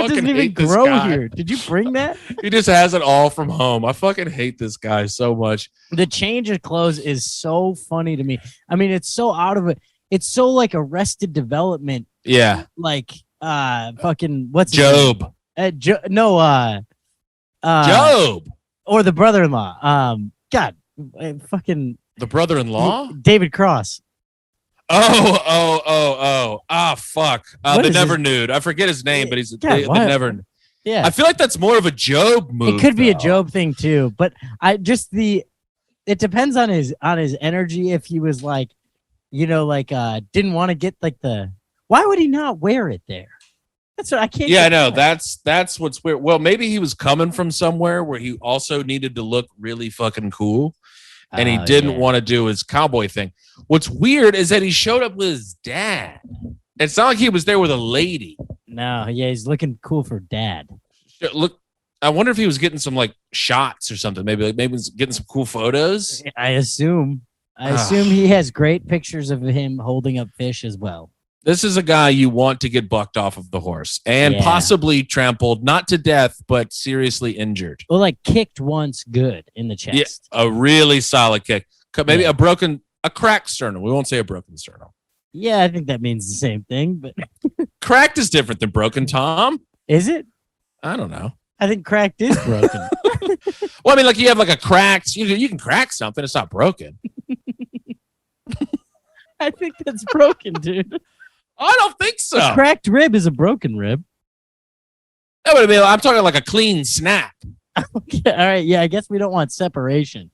doesn't even grow here. Did you bring that? He just has it all from home. I fucking hate this guy so much. The change of clothes is so funny to me. I mean, it's so out of it. It's so like Arrested Development. Yeah. Like fucking what's Job. Job or the brother-in-law. God, fucking the brother-in-law. David Cross. Fuck. The Never Nude. I forget his name, but he's the Never. Yeah. I feel like that's more of a Job move. It could be a Job thing too, but it depends on his energy. If he was like, didn't want to get like why would he not wear it there? That's what I can't. Yeah, I know. That's what's weird. Well, maybe he was coming from somewhere where he also needed to look really fucking cool. And he didn't want to do his cowboy thing. What's weird is that he showed up with his dad. It's not like he was there with a lady. No, yeah, he's looking cool for dad. Look, I wonder if he was getting some like shots or something. Maybe he's getting some cool photos. I assume he has great pictures of him holding up fish as well. This is a guy you want to get bucked off of the horse and possibly trampled, not to death, but seriously injured. Well, like kicked once good in the chest. Yeah, a really solid kick. Maybe a cracked sternum. We won't say a broken sternum. Yeah, I think that means the same thing, but cracked is different than broken, Tom. Is it? I don't know. I think cracked is broken. Well, I mean, like you have like a cracked, you can crack something. It's not broken. I think that's broken, dude. I don't think so. A cracked rib is a broken rib. That would have been. I'm talking like a clean snap. Okay, all right. Yeah, I guess we don't want separation.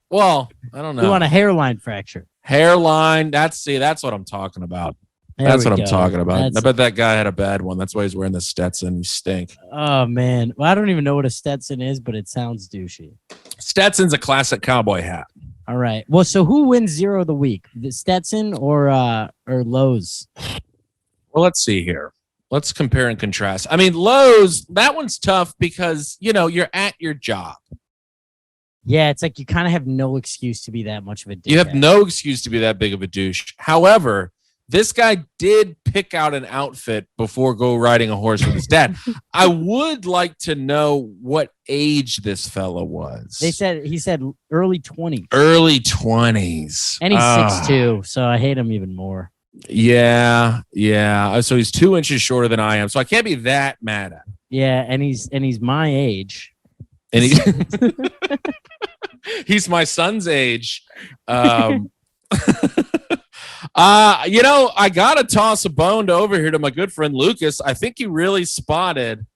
Well, I don't know. We want a hairline fracture. Hairline. That's what I'm talking about. That's what I'm talking about. I bet that guy had a bad one. That's why he's wearing the Stetson. You stink. Oh man. Well, I don't even know what a Stetson is, but it sounds douchey. Stetson's a classic cowboy hat. All right. Well, so who wins zero of the week? The Stetson or Lowe's? Well, let's see here. Let's compare and contrast. I mean, Lowe's, that one's tough because, you're at your job. Yeah, it's like you kind of have no excuse to be that much of a dickhead. You have no excuse to be that big of a douche. However, this guy did pick out an outfit before go riding a horse with his dad. I would like to know what age this fella was. He said early 20s. Early 20s. And he's 6'2", so I hate him even more. Yeah. So he's 2 inches shorter than I am. So I can't be that mad at him. Yeah, and he's my age. And he's my son's age. I gotta toss a bone over here to my good friend Lucas. I think he really spotted.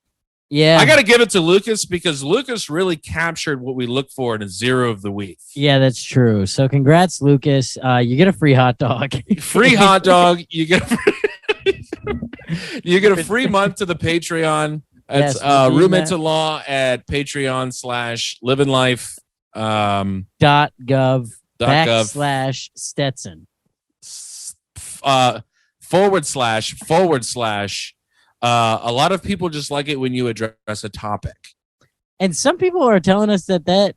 Yeah, I gotta give it to Lucas because Lucas really captured what we look for in a zero of the week. Yeah, that's true. So congrats, Lucas. You get a free hot dog. Free hot dog. You get a free month to the Patreon. It's roommates in law at Patreon/livinglife .gov/Stetson // a lot of people just like it when you address a topic. And some people are telling us that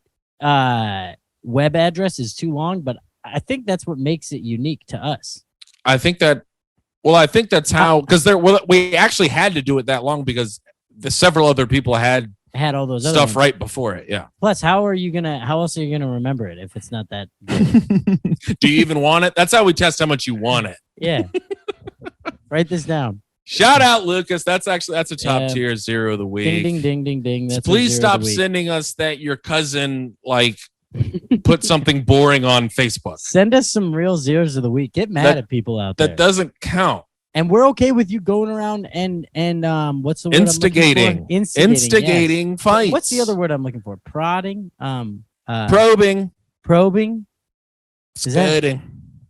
web address is too long, but I think that's what makes it unique to us. I think that's how, because we actually had to do it that long because the several other people had all those stuff right before it. Yeah. Plus, how else are you gonna remember it if it's not that good? Do you even want it? That's how we test how much you want it. Yeah. Write this down. Shout out, Lucas. That's a top tier zero of the week. Ding, ding, ding, ding, ding. That's Please stop sending us that your cousin put something boring on Facebook. Send us some real zeros of the week. Get mad at people out there. That doesn't count. And we're okay with you going around and what's the word instigating. Instigating yes. fights. What's the other word I'm looking for? Prodding. Probing. Spitting.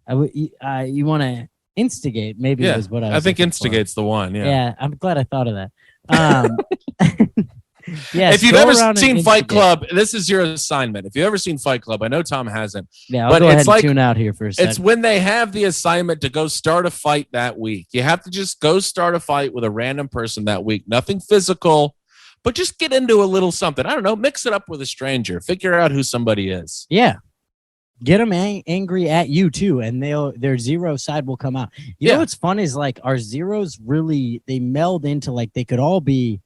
You want to instigate? Maybe is what I think instigate's the one. Yeah. Yeah. I'm glad I thought of that. Yeah, if you've ever seen Fight Club, this is your assignment. If you've ever seen Fight Club, I know Tom hasn't. Yeah, I'll go ahead and tune out here for a second. It's when they have the assignment to go start a fight that week. You have to just go start a fight with a random person that week. Nothing physical, but just get into a little something. I don't know. Mix it up with a stranger. Figure out who somebody is. Yeah. Get them angry at you too, and their zero side will come out. You know what's fun is our zeros really they meld into they could all be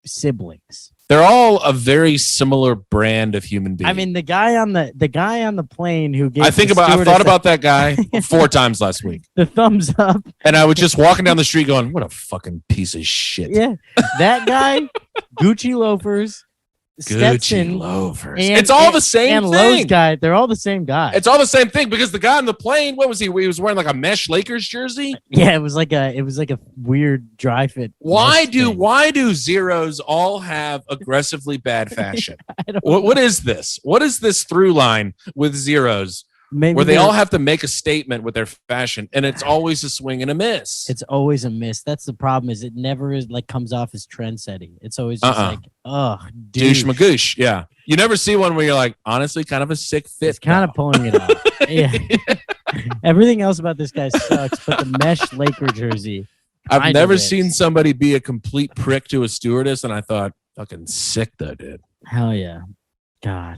siblings. They're all a very similar brand of human being. I mean, the guy on the plane who gave I thought about that guy 4 times last week. The thumbs up. And I was just walking down the street going, what a fucking piece of shit. Yeah. That guy, Gucci loafers, Stetson, it's all the same and thing. Lowe's guy, they're all the same guy. It's all the same thing because the guy on the plane, what was he? He was wearing a mesh Lakers jersey. Yeah, it was like a weird dry fit. Why do zeros all have aggressively bad fashion? What is this? What is this through line with zeros? Maybe where they all have to make a statement with their fashion, and it's always a swing and a miss. It's always a miss. That's the problem. Is it never comes off as trend setting. It's always just douche magoosh. Yeah, you never see one where you're like, honestly, kind of a sick fit. It's kind of pulling it off. Yeah. Everything else about this guy sucks, but the mesh Laker jersey. I've never seen somebody be a complete prick to a stewardess, and I thought, fucking sick though, dude. Hell yeah, God.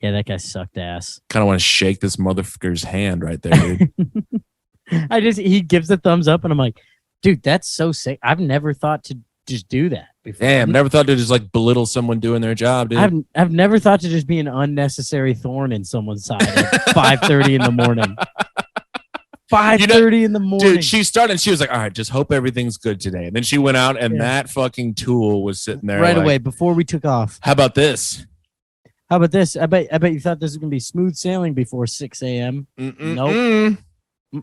Yeah, that guy sucked ass. Kind of want to shake this motherfucker's hand right there, dude. He gives the thumbs up, and I'm like, dude, that's so sick. I've never thought to just do that before. Damn, never thought to just belittle someone doing their job, dude. I've never thought to just be an unnecessary thorn in someone's side at 5:30 in the morning. 5:30 in the morning. Dude, she started and she was like, all right, just hope everything's good today. And then she went out and that fucking tool was sitting there right away before we took off. How about this? I bet you thought this was gonna be smooth sailing before 6 a.m. Nope.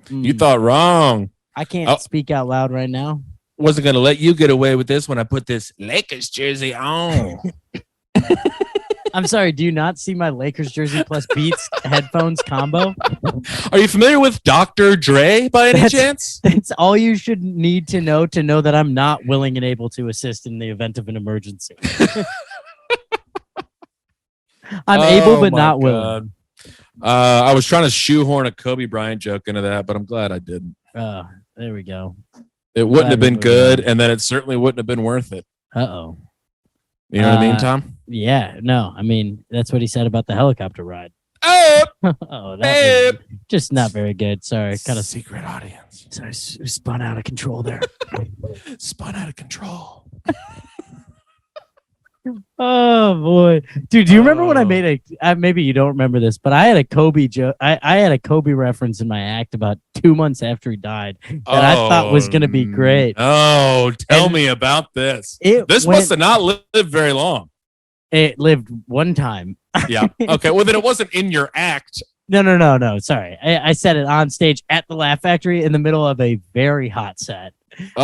You thought wrong. I can't speak out loud right now. wasn't going to let you get away with this when I put this Lakers jersey on. I'm sorry. Do you not see my Lakers jersey plus Beats headphones combo? Are you familiar with Dr. Dre by any chance? That's all you should need to know that I'm not willing and able to assist in the event of an emergency. I'm able but not willing. I was trying to shoehorn a Kobe Bryant joke into that, but I'm glad I didn't. There we go. It wouldn't have been good, and then it certainly wouldn't have been worth it. Uh-oh. You know what I mean, Tom? Yeah, no. I mean, that's what he said about the helicopter ride. Oh, that was just not very good. Sorry. Kind of secret audience. Sorry, spun out of control there. Spun out of control. Oh boy, dude! Do you remember when I made maybe you don't remember this, but I had a Kobe joke. I had a Kobe reference in my act about 2 months after he died that I thought was going to be great. Oh, tell me about this. This must have not lived very long. It lived one time. Yeah. Okay. Well, then it wasn't in your act. No. Sorry, I said it on stage at the Laugh Factory in the middle of a very hot set,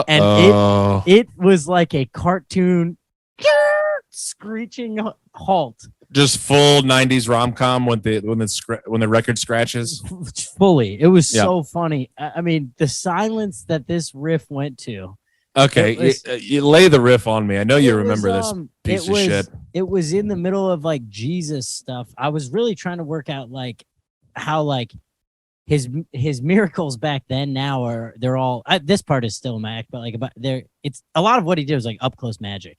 and it was like a cartoon. Screeching halt, just full 90s rom-com when the record scratches fully. It was so funny. I mean, the silence that this riff went to. Okay, you lay the riff on me. I know you remember this piece of shit. It was in the middle of like Jesus stuff. I was really trying to work out like how like his miracles back then now they're all this part is still Mac, but like it's a lot of what he did was like up close magic.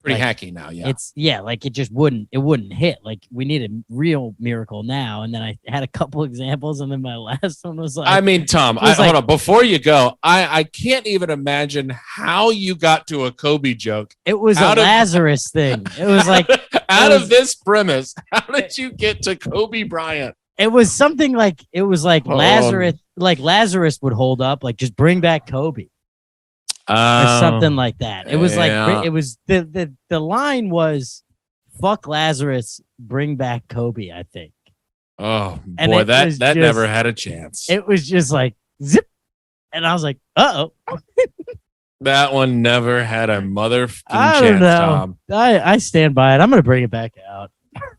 Pretty hacky now, yeah. It's like it just wouldn't hit. Like we need a real miracle now. And then I had a couple examples, and then my last one was like, I mean, Tom, hold on. Before you go, I can't even imagine how you got to a Kobe joke. It was a Lazarus thing. It was like of this premise. How did you get to Kobe Bryant? It was something like Lazarus, like Lazarus would hold up, like just bring back Kobe. Or something like that. It was like it was the line was "fuck Lazarus, bring back Kobe." I think. Oh boy, that never had a chance. It was just like zip, and I was like, "Uh oh." That one never had a motherfucking chance. Don't know. Tom. I stand by it. I'm gonna bring it back out.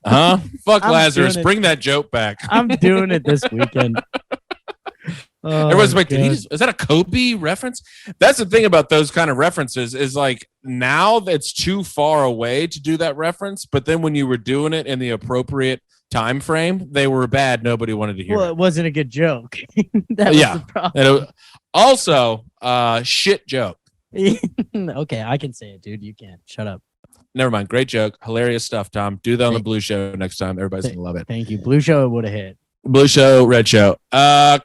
Huh? Fuck Lazarus, bring that joke back. I'm doing it this weekend. Everyone's like, is that a Kobe reference? That's the thing about those kind of references is like now it's too far away to do that reference. But then when you were doing it in the appropriate time frame, they were bad. Nobody wanted to hear it. It wasn't a good joke. That was the problem. Also, shit joke. Okay, I can say it, dude. You can't. Shut up. Never mind. Great joke. Hilarious stuff, Tom. Do that on the Blue Show next time. Everybody's going to love it. Thank you. Blue Show would have hit. Blue Show, Red Show.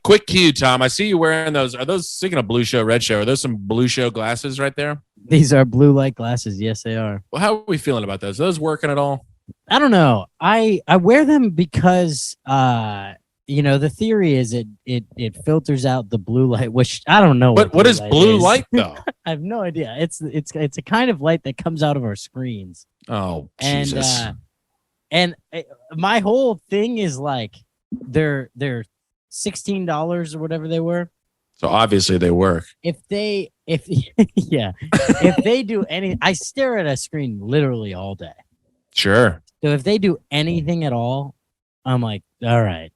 Quick cue, Tom. I see you wearing those. Are those, speaking of Blue Show, Red Show, are those some Blue Show glasses right there? These are blue light glasses. Yes, they are. Well, how are we feeling about those? Are those working at all? I don't know. I wear them because the theory is it filters out the blue light, which I don't know. What is blue light though? I have no idea. It's a kind of light that comes out of our screens. Oh, Jesus. And my whole thing is like they're $16 or whatever they were. So obviously they work. If they do any, I stare at a screen literally all day. Sure. So if they do anything at all, I'm like, all right.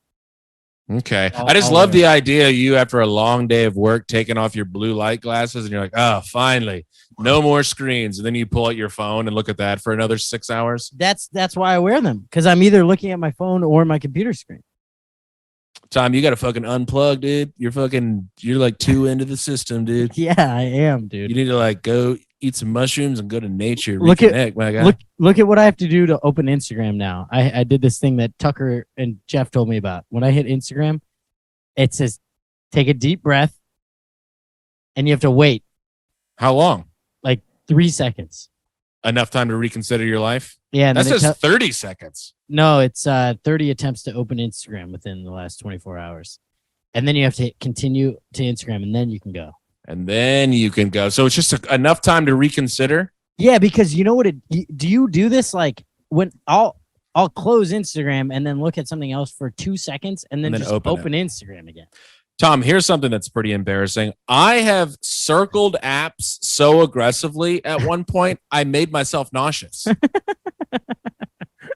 Okay. I just love the idea of you after a long day of work taking off your blue light glasses and you're like, oh, finally, no more screens. And then you pull out your phone and look at that for another 6 hours. That's why I wear them, because I'm either looking at my phone or my computer screen. Tom, you got to fucking unplug, dude. You're like too into the system, dude. Yeah, I am, dude. You need to like go eat some mushrooms and go to nature. Look at what I have to do to open Instagram now. I did this thing that Tucker and Jeff told me about. When I hit Instagram, it says take a deep breath, and you have to wait. How long? Like 3 seconds. Enough time to reconsider your life? Yeah. That says 30 seconds. No, it's 30 attempts to open Instagram within the last 24 hours. And then you have to continue to Instagram, and then you can go. And then you can go. So it's just enough time to reconsider? Yeah, because you know what? Do you do this like when I'll close Instagram and then look at something else for 2 seconds and then just open Instagram again? Tom, here's something that's pretty embarrassing. I have circled apps so aggressively at one point, I made myself nauseous.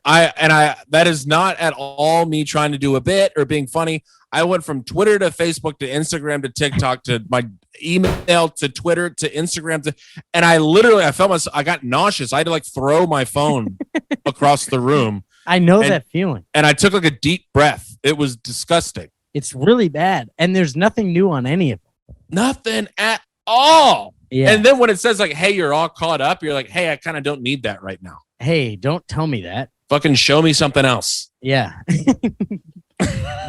That is not at all me trying to do a bit or being funny. I went from Twitter to Facebook to Instagram to TikTok to my email to Twitter to Instagram and I felt myself, I got nauseous. I had to like throw my phone across the room. I know that feeling. And I took like a deep breath. It was disgusting. It's really bad. And there's nothing new on any of them. Nothing at all. Yeah. And then when it says like, hey, you're all caught up, you're like, hey, I kind of don't need that right now. Hey, don't tell me that. Fucking show me something else. Yeah.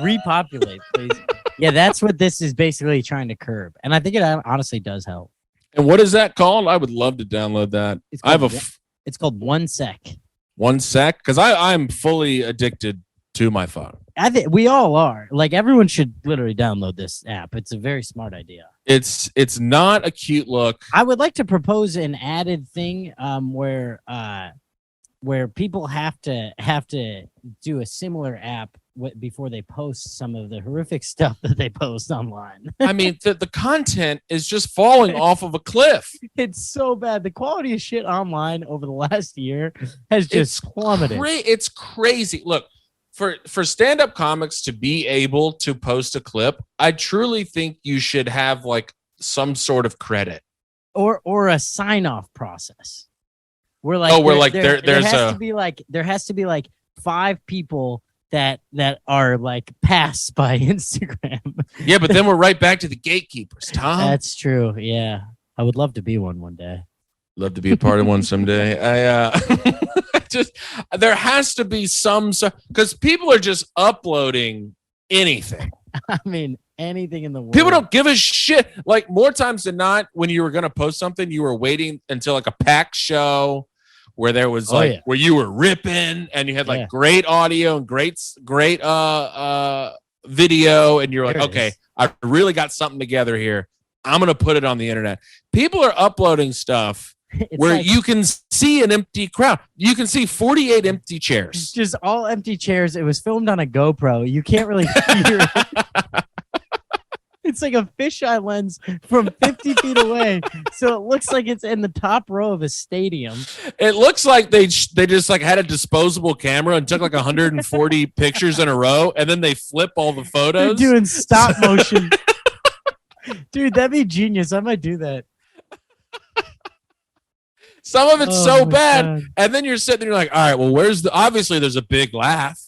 Repopulate, please. Yeah, that's what this is basically trying to curb. And I think it honestly does help. And what is that called? I would love to download that. It's called 1 Sec. 1 Sec? Because I'm fully addicted to my phone. I think we all are. Like everyone should literally download this app. It's a very smart idea. It's not a cute look. I would like to propose an added thing where people have to do a similar app before they post some of the horrific stuff that they post online. I mean, the content is just falling off of a cliff. It's so bad. The quality of shit online over the last year has just plummeted. It's crazy. Look, for stand-up comics to be able to post a clip, I truly think you should have like some sort of credit or a sign-off process. There has to be like 5 people that are like passed by Instagram. Yeah, but then we're right back to the gatekeepers, Tom. That's true. Yeah, I would love to be one day. Love to be a part of one someday. There has to be some, because people are just uploading anything. I mean, anything in the world. People don't give a shit. Like more times than not, when you were going to post something, you were waiting until like a packed show where there was where you were ripping and you had like great audio and great video. And you're like, okay, I really got something together here. I'm going to put it on the internet. People are uploading stuff where you can see an empty crowd. You can see 48 empty chairs. Just all empty chairs. It was filmed on a GoPro. You can't really hear it. It's like a fisheye lens from 50 feet away. So it looks like it's in the top row of a stadium. It looks like they just like had a disposable camera and took like 140 pictures in a row. And then they flip all the photos. They're doing stop motion. Dude, that'd be genius. I might do that. Some of it's so bad. God. And then you're sitting there, you're like, all right, well, obviously there's a big laugh.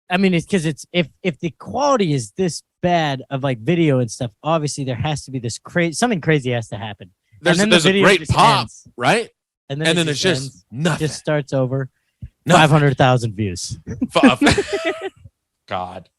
I mean, it's because if the quality is this bad of like video and stuff, obviously there has to be this something crazy has to happen. There's a great pop, right? And then it's just nothing. Just starts over. 500,000 views. God.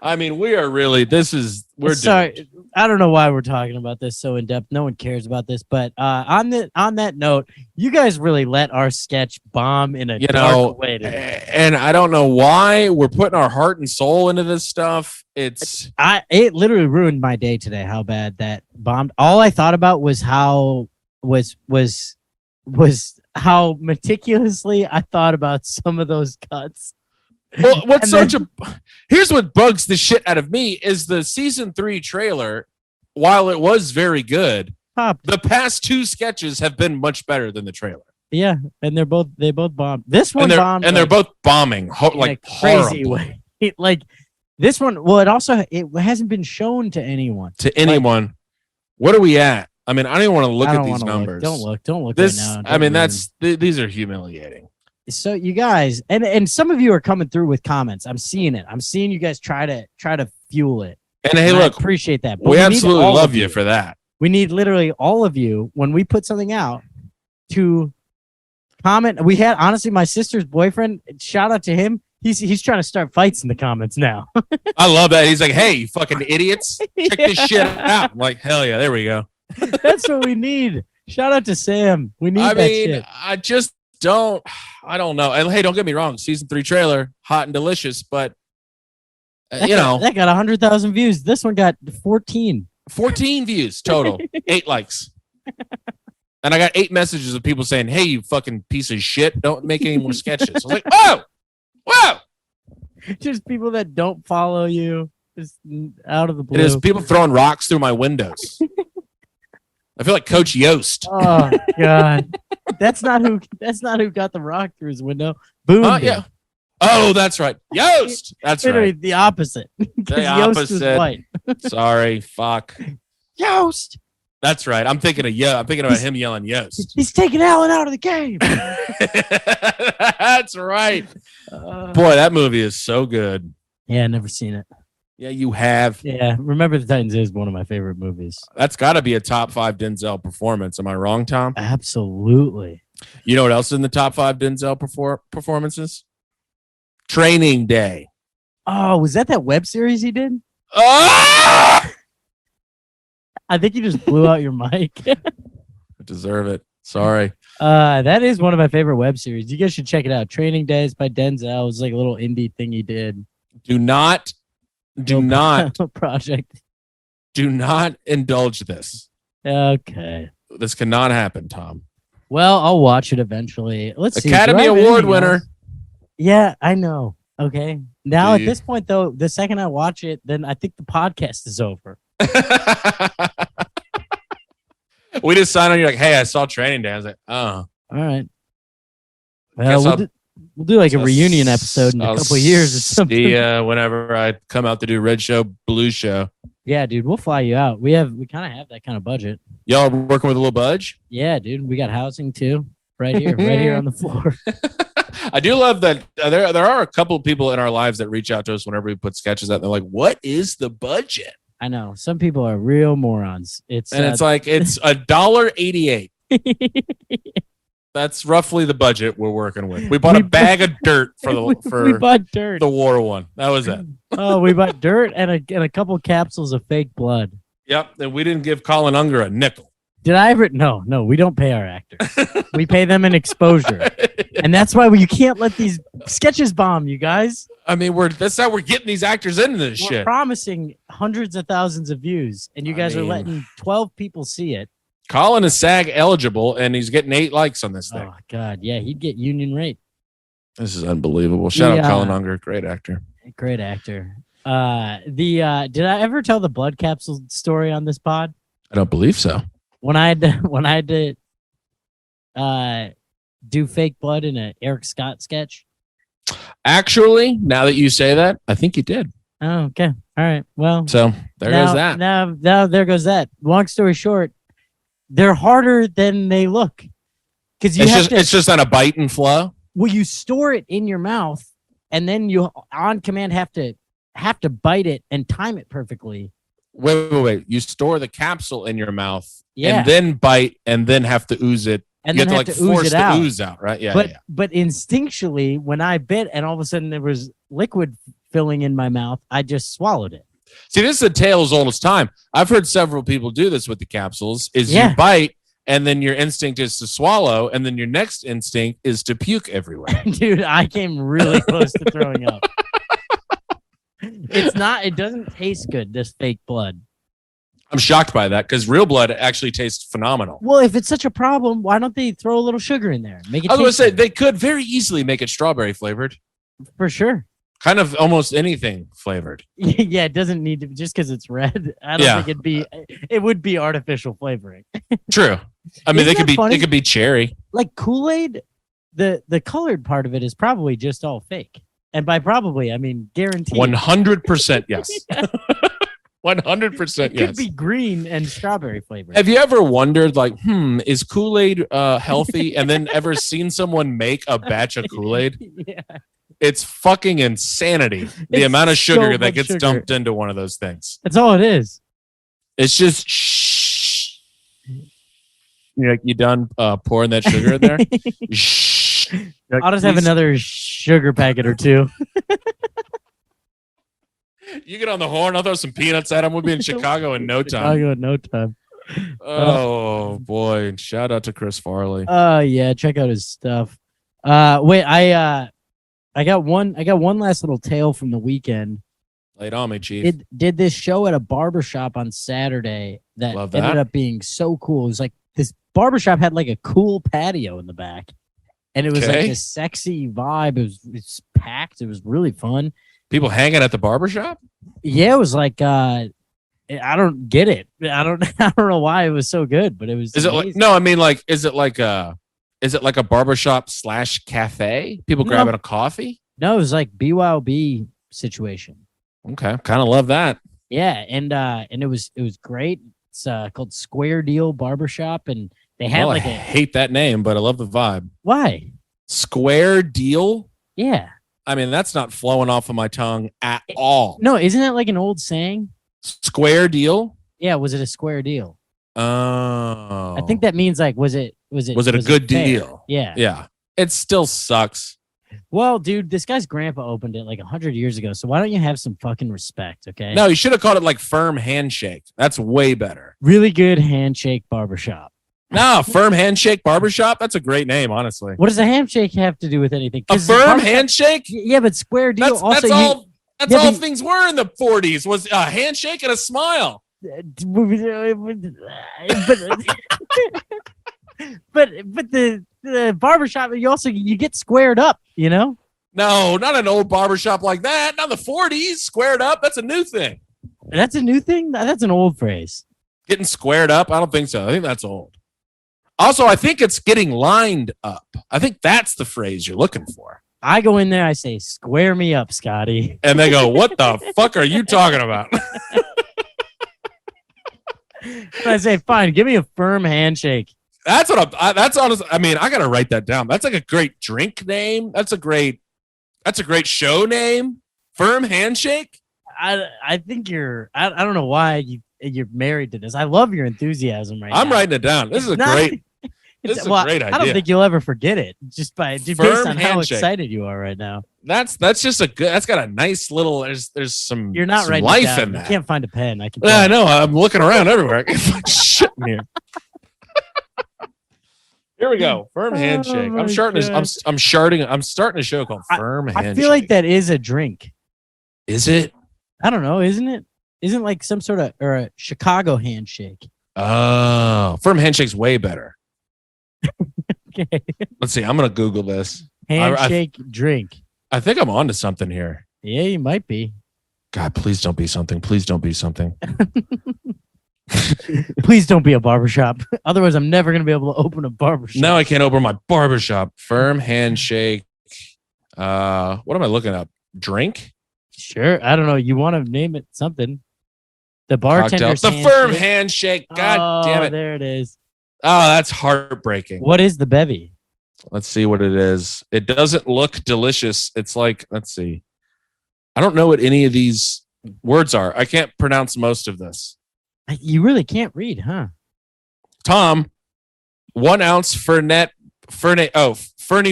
I mean, we are really, we're sorry. doomed. I don't know why we're talking about this so in depth. No one cares about this, but on that note, you guys really let our sketch bomb in a dark way today. And I don't know why we're putting our heart and soul into this stuff. It literally ruined my day today. How bad that bombed. All I thought about was how how meticulously I thought about some of those cuts. Well, here's what bugs the shit out of me is the season 3 trailer. While it was very good, the past 2 sketches have been much better than the trailer. Yeah, and they both bombed. This one bombed, and they're both bombing like crazy horrible. way. Like this one. Well, it hasn't been shown to anyone. What are we at? I mean, I don't even want to look at these numbers. Don't look this, right now. I mean, these are humiliating. So you guys, and some of you are coming through with comments. I'm seeing it. I'm seeing you guys try to fuel it. And hey, look, I appreciate that. But we absolutely love you for that. We need literally all of you when we put something out to comment. We had honestly, my sister's boyfriend. Shout out to him. He's trying to start fights in the comments now. I love that. He's like, "Hey, you fucking idiots, check this shit out." I'm like, hell yeah, there we go. That's what we need. Shout out to Sam. We need that shit. I don't know. And hey, don't get me wrong. Season 3 trailer, hot and delicious, but that got 100,000 views. This one got 14 views total, 8 likes. And I got 8 messages of people saying, "Hey, you fucking piece of shit. Don't make any more sketches." I was like, whoa. Just people that don't follow you. Just out of the blue. It is people throwing rocks through my windows. I feel like Coach Yost. Oh God, that's not who got the rock through his window. Boone. Yeah. Oh, that's right. Yost. That's Literally right. the opposite. The Yost was opposite. white. Sorry. Fuck. Yost. That's right. I'm thinking about him yelling Yost. He's taking Allen out of the game. That's right. Boy, that movie is so good. Yeah, never seen it. Yeah, you have. Yeah, Remember the Titans is one of my favorite movies. That's got to be a top 5 Denzel performance. Am I wrong, Tom? Absolutely. You know what else is in the top 5 Denzel performances? Training Day. Oh, was that web series he did? Ah! I think you just blew out your mic. I deserve it. Sorry. That is one of my favorite web series. You guys should check it out. Training Days by Denzel. It was like a little indie thing he did. Do not project. Do not indulge this. Okay. This cannot happen, Tom. Well, I'll watch it eventually. Let's see. Academy Award winner. Else? Yeah, I know. Okay. Now at this point, though, the second I watch it, then I think the podcast is over. We just signed on. You're like, hey, I saw Training Day. I was like, oh. All right. Well, we'll do like a reunion episode in a couple of years or something. Yeah, whenever I come out to do Red Show, Blue Show. Yeah, dude, we'll fly you out. We kind of have that kind of budget. Y'all are working with a little budge? Yeah, dude. We got housing too. Right here on the floor. I do love that there are a couple of people in our lives that reach out to us whenever we put sketches out. They're like, what is the budget? I know. Some people are real morons. It's like it's $1.88. That's roughly the budget we're working with. We bought a bag of dirt we bought dirt. The war one. That was it. Oh, we bought dirt and a couple capsules of fake blood. Yep. And we didn't give Colin Unger a nickel. Did I ever? No, we don't pay our actors. We pay them in exposure. And that's why you can't let these sketches bomb, you guys. I mean, that's how we're getting these actors into this we're shit. Promising hundreds of thousands of views, and you guys are letting 12 people see it. Colin is SAG eligible, and he's getting 8 likes on this thing. Oh, God. Yeah, he'd get union rate. This is unbelievable. Shout out Colin Unger. Great actor. Great actor. Did I ever tell the blood capsule story on this pod? I don't believe so. When I had to do fake blood in an Eric Scott sketch? Actually, now that you say that, I think you did. Oh, okay. All right. Well, so there goes that. Now there goes that. Long story short, they're harder than they look. Because it's just on a bite and flow. Well, you store it in your mouth, and then you on command have to bite it and time it perfectly. Wait. You store the capsule in your mouth and then bite and then have to ooze it. And you then have to force the ooze out, right? Yeah. But instinctually, when I bit and all of a sudden there was liquid filling in my mouth, I just swallowed it. See, this is a tale as old as time. I've heard several people do this with the capsules, you bite and then your instinct is to swallow and then your next instinct is to puke everywhere. Dude, I came really close to throwing up. It doesn't taste good, this fake blood. I'm shocked by that because real blood actually tastes phenomenal. Well, if it's such a problem, why don't they throw a little sugar in there? Make it. I was going to say they could very easily make it strawberry flavored. For sure. Kind of almost anything flavored. Yeah, it doesn't need to just because it's red. I don't think it would be artificial flavoring. True. I mean, it could be cherry. Like Kool-Aid, the colored part of it is probably just all fake. And by probably, I mean guaranteed. 100% yes. 100% yes. It could be green and strawberry flavored. Have you ever wondered, like, is Kool-Aid healthy? And then ever seen someone make a batch of Kool-Aid? Yeah. It's fucking insanity. The amount of sugar that gets dumped into one of those things. That's all it is. It's just shh. You're like, you done pouring that sugar in there? Shh. Like, I'll just have another sugar packet or two. You get on the horn, I'll throw some peanuts at him. We'll be in Chicago in no time. Oh, boy. And shout out to Chris Farley. Yeah, check out his stuff. Wait, I got one last little tale from the weekend. Lay it on me, Chief. Did this show at a barbershop on Saturday that ended up being so cool. It was like this barbershop had like a cool patio in the back. And it was like this sexy vibe. It was packed. It was really fun. People hanging at the barbershop? Yeah, it was like I don't get it. I don't I don't know why it was so good, but it was. Is it like amazing. no? I mean, like, is it like a barbershop / cafe? People No. grabbing a coffee? No, it was like BYOB situation. Okay, kind of love that. Yeah, and it was great. It's called Square Deal Barbershop, and they had Well, like I a hate that name, but I love the vibe. why? Square deal. Yeah. I mean, that's not flowing off of my tongue at all. No, isn't that like an old saying? Square deal. Yeah, was it a square deal? Oh, I think that means like was it a good fair? deal? Yeah. Yeah, it still sucks. Well, dude, this guy's grandpa opened it like 100 years ago, so why don't you have some fucking respect, okay? No, you should have called it like Firm Handshake. That's way better. Really good handshake barbershop. No, Firm Handshake Barbershop. That's a great name, honestly. What does a handshake have to have to anything? A 'Cause firm barbershop- handshake. Yeah, but square deal That's also all. That's yeah, all but- things were in the 40s was a handshake and a smile. but the barbershop you get squared up, you know? No, not an old barbershop like that. Not the 40s. Squared up. That's a new thing. That's a new thing? That's an old phrase. Getting squared up? I don't think so. I think that's old. Also, I think it's getting lined up. I think that's the phrase you're looking for. I go in there, I say, square me up, Scotty. And they go, what the fuck are you talking about? And I say, fine, give me a firm handshake. That's that's honest. I mean, I got to write that down. That's like a great drink name. That's a great show name. Firm Handshake. I think I don't know why you're married to this. I love your enthusiasm right now. I'm writing it down. This is a great This is a great idea. I don't think you'll ever forget it just based Firm on how handshake. excited you are right now. That's just that's got a nice little there's some You're not some writing it life down. in that. You can't find a pen. I can. Yeah, I tell. know. I'm looking around everywhere. I can't find shit in here. Here we go. Firm handshake. my I'm starting. God. I'm starting a show called Firm Handshake. I feel like that is a drink. Is it? I don't know, isn't it? Isn't like some sort of or a Chicago handshake? Oh, Firm Handshake's way better. Okay. Let's see. I'm gonna Google this. Handshake drink. I think I'm onto something here. Yeah, you might be. God, please don't be something. Please don't be something. Please don't be a barbershop. Otherwise, I'm never gonna be able to open a barbershop. Now I can't open my barbershop. Firm Handshake. What am I looking up? Drink? Sure. I don't know. You want to name it something? The bartender's Cocktail. The Firm Handshake. God damn it. There it is. Oh, that's heartbreaking. What is the bevy? Let's see what it is. It doesn't look delicious. It's like, let's see. I don't know what any of these words are. I can't pronounce most of this. You really can't read, huh? Tom, 1 ounce Fernet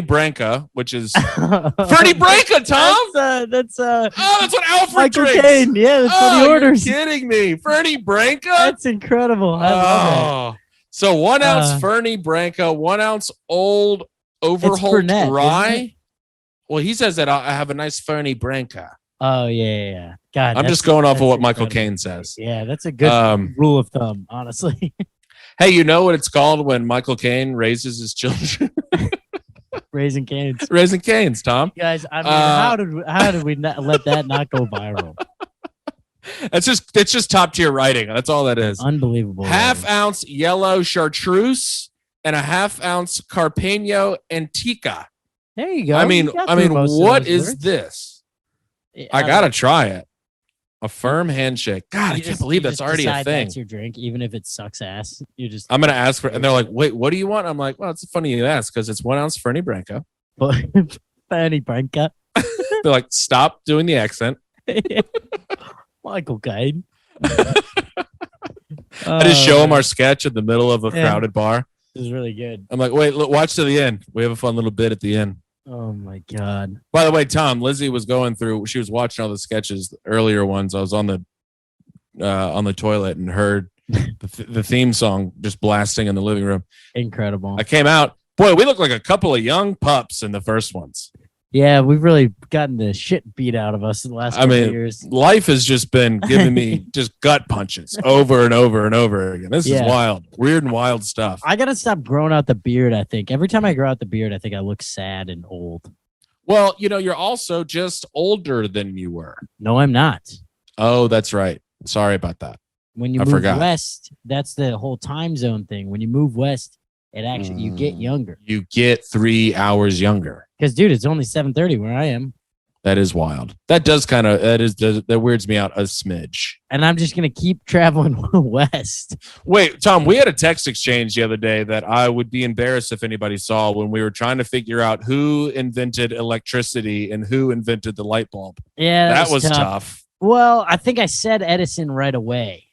Branca, which is Fernie Branca, Tom. That's Oh, that's what Alfred Michael drinks. Caine. Yeah, that's what he You're orders. kidding me. Fernie Branca? That's incredible. I love So 1 ounce Uh, Fernie Branca, 1 ounce old Overholt Fernet, isn't Rye. Well, he says that I have a nice Fernie Branca. it. Oh yeah. God, I'm just going off of what Michael Caine says. Yeah, that's a good rule of thumb, honestly. Hey, you know what it's called when Michael Caine raises his children? Raising Canes. Raising Canes, Tom. Guys, I mean, how did we not let that not go viral? It's just top tier writing. That's all that is. Unbelievable. Half ounce yellow chartreuse and a half ounce Carpeno Antica. There you go. I mean, You got through most of what those is words. this? Yeah, I gotta try it. A firm handshake. God, I you can't just- believe you that's just already a decide thing. That's your drink, even if it sucks ass. You just I'm gonna ask for, and they're like, "Wait, what do you want?" I'm like, "Well, it's funny you ask because it's 1 ounce Fernie Branca." Fanny Branca. They're like, "Stop doing the accent." Michael Caine. I just show them our sketch in the middle of a Yeah. crowded bar. This is really good. I'm like, "Wait, look, watch to the end. We have a fun little bit at the end." Oh my god. By the way, Tom, Lizzie was going through. She was watching all the sketches, the earlier ones. I was on the toilet and heard the theme song just blasting in the living room. Incredible. I came out. Boy, we look like a couple of young pups in the first ones. Yeah, we've really gotten the shit beat out of us in the last couple of years. Life has just been giving me just gut punches over and over and over again. This is Yeah. wild, weird and wild stuff. I gotta stop growing out the beard, I think. Every time I grow out the beard, I think I look sad and old. Well, you're also just older than you were. No, I'm not. Oh, that's right. Sorry about that. When you I move forgot. west, that's the whole time zone thing. When you move west, it actually you get younger. You get 3 hours younger. Because dude, it's only 7:30 where I am, That is wild. That does kind of that weirds me out a smidge. and I'm just gonna keep traveling west. Wait, Tom, we had a text exchange the other day that I would be embarrassed if anybody saw when we were trying to figure out who invented electricity and who invented the light bulb. Yeah, That was tough. Well, I think I said Edison right away.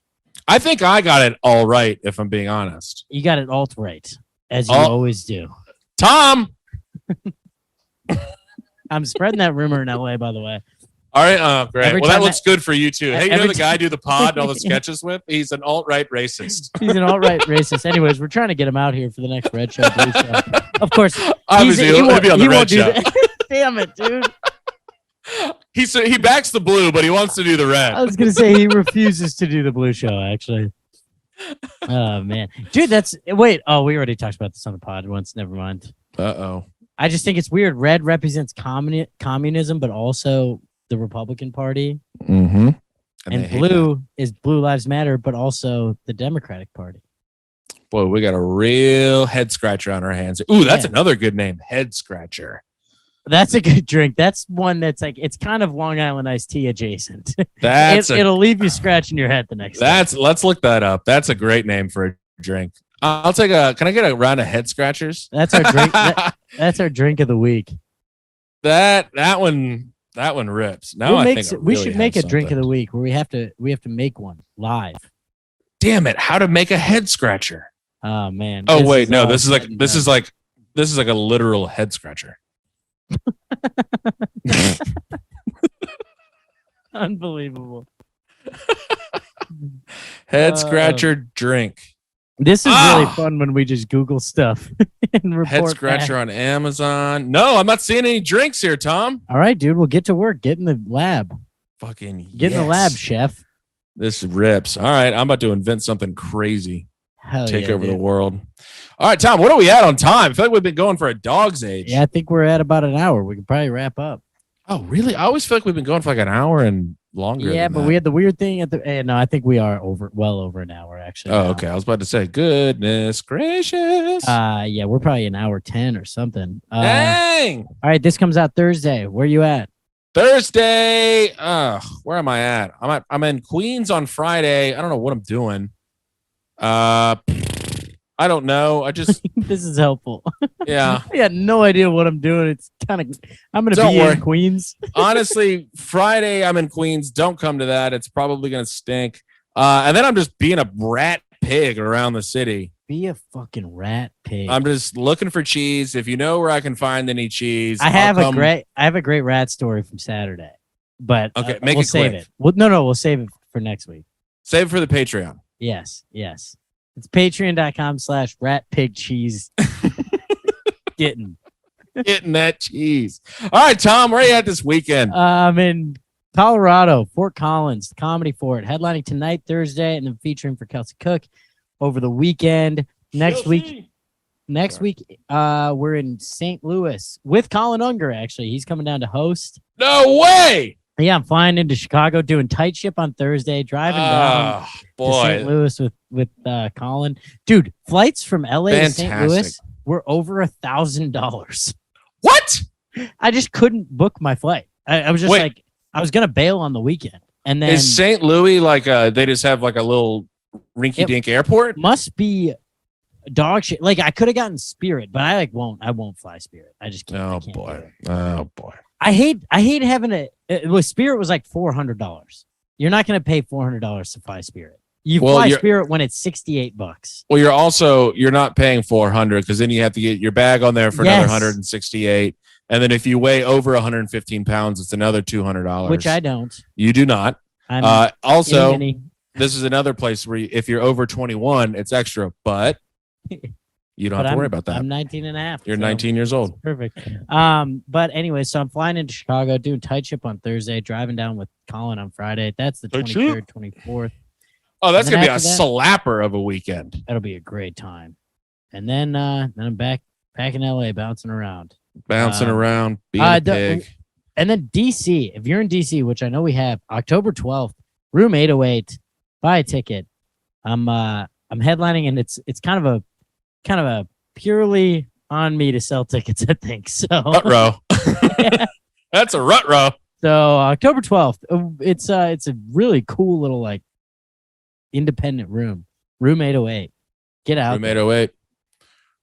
I think I got it all right, if I'm being honest. You got it alt right, as you Oh. always do. Tom! I'm spreading that rumor in LA, by the way. All right. Oh, great. Every Well, that time looks good for you, too. Hey, you know every the guy I do the pod and all the sketches with? He's an alt-right racist. He's an alt-right racist. Anyways, we're trying to get him out here for the next Red Show, Blue Show. Of course, Obviously, he he'll won't, be on the he red won't do show. that. Damn it, dude. He backs the blue, but he wants to do the red. I was going to say he refuses to do the Blue Show, actually. Oh, man. Dude, wait. Oh, we already talked about this on the pod once. Never mind. Uh-oh. I just think it's weird. Red represents communism, but also the Republican Party. Mm-hmm. And blue is Blue Lives Matter, but also the Democratic Party. Boy, we got a real head scratcher on our hands. Ooh, that's Yeah. another good name. Head scratcher. That's a good drink. That's one that's like, it's kind of Long Island iced tea adjacent. That's It'll leave you scratching your head the next day. let's look that up. That's a great name for a drink. I'll take can I get a round of head scratchers? That's our drink. That's our drink of the week. that one rips. Now I think we should make a drink of the week where we have to make one live. Damn it! How to make a head scratcher? Oh man. Oh wait, no. all This is said and like a literal head scratcher. unbelievable. Head scratcher drink. This is really fun when we just Google stuff and report Head scratcher on Amazon. No, I'm not seeing any drinks here, Tom. All right, dude. We'll get to work. Get in the lab. Fucking Get in the lab, chef. This rips. All right, I'm about to invent something crazy. Hell Take yeah, over dude. the world. All right, Tom, what are we at on time? I feel like we've been going for a dog's age. Yeah, I think we're at about an hour. We can probably wrap up. Oh, really? I always feel like we've been going for like an hour and longer. Yeah, than but that. we had the weird thing at the. No, I think we are well over an hour actually. Oh, now. okay. I was about to say, goodness gracious. Yeah, we're probably an hour 10 or something. Dang. All right, this comes out Thursday. Where you at? Thursday. Where am I at? I'm in Queens on Friday. I don't know what I'm doing. I don't know. I just This is helpful. yeah. I got no idea what I'm doing. It's kind of. I'm gonna Don't be worry. in Queens. Honestly, Friday I'm in Queens. Don't come to that. It's probably gonna stink. And then I'm just being a rat pig around the city. Be a fucking rat pig. I'm just looking for cheese. If you know where I can find any cheese, I have I'll come. I have a great rat story from Saturday, but Okay, make we'll it save quick. it. No, we'll save it for next week. Save it for the Patreon. Yes. It's patreon.com/ratpigcheese. Getting. Getting that cheese. All right, Tom, where are you at this weekend? I'm in Colorado, Fort Collins, the Comedy Fort, headlining tonight, Thursday, and then featuring for Kelsey Cook over the weekend. Next week, we're in St. Louis with Colin Unger. Actually, he's coming down to host. No way. Yeah, I'm flying into Chicago, doing tight ship on Thursday, driving down to St. Louis with Colin. Dude, flights from LA to St. Louis were over $1,000. What? I just couldn't book my flight. I was just like, I was gonna bail on the weekend, and then Is St. Louis like they just have like a little rinky-dink airport? must be dog shit. Like I could have gotten Spirit, but I won't fly Spirit. I just can't. I Oh can't do boy. it. Oh boy. I hate having Spirit was like $400. You're not gonna pay $400 to fly Spirit. You fly Spirit when it's $68. Well, you're not paying 400 because then you have to get your bag on there for another 168, and then if you weigh over 115 pounds, it's another $200. Which I don't. You do not. I'm Also, itty-bitty. this is another place where if you're over 21, it's extra, but you don't have to worry about that. I'm 19 and a half. You're so 19 years old. it's perfect. But anyway, so I'm flying into Chicago, doing tight ship on Thursday, driving down with Colin on Friday. That's the Tight 23rd, 24th. Oh, that's And then gonna be a after that- slapper of a weekend. That'll be a great time. And then I'm back in LA, bouncing around. Bouncing around, being a pig. And then DC, if you're in DC, which I know we have, October 12th, Room 808. Buy a ticket. I'm headlining, and it's kind of a purely on me to sell tickets, I think. So Rut row. That's a rut row. So October 12th. It's a really cool little like independent room. Room 808. Get out. Room 808.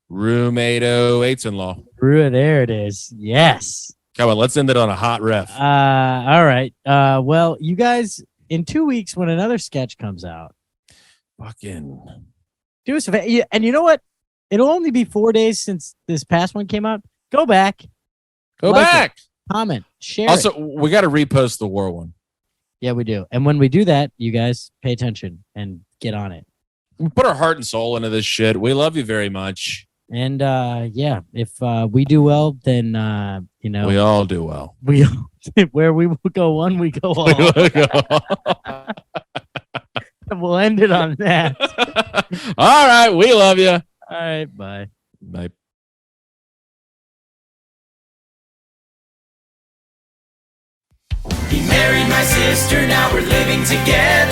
Room 808's in law. There it is. Yes. Come on, let's end it on a hot riff. All right. Well, you guys, in 2 weeks when another sketch comes out, Fucking do us a favor. And you know what? It'll only be 4 days since this past one came out. Go back. go Like back. Comment. Share Also, it. we got to repost the war one. Yeah, we do. And when we do that, you guys pay attention and get on it. We put our heart and soul into this shit. We love you very much. And yeah, if we do well, then We all do well. we where we will go one, we go all. And we'll end it on that. All right. We love you. All right, bye. Bye. He married my sister, now we're living together.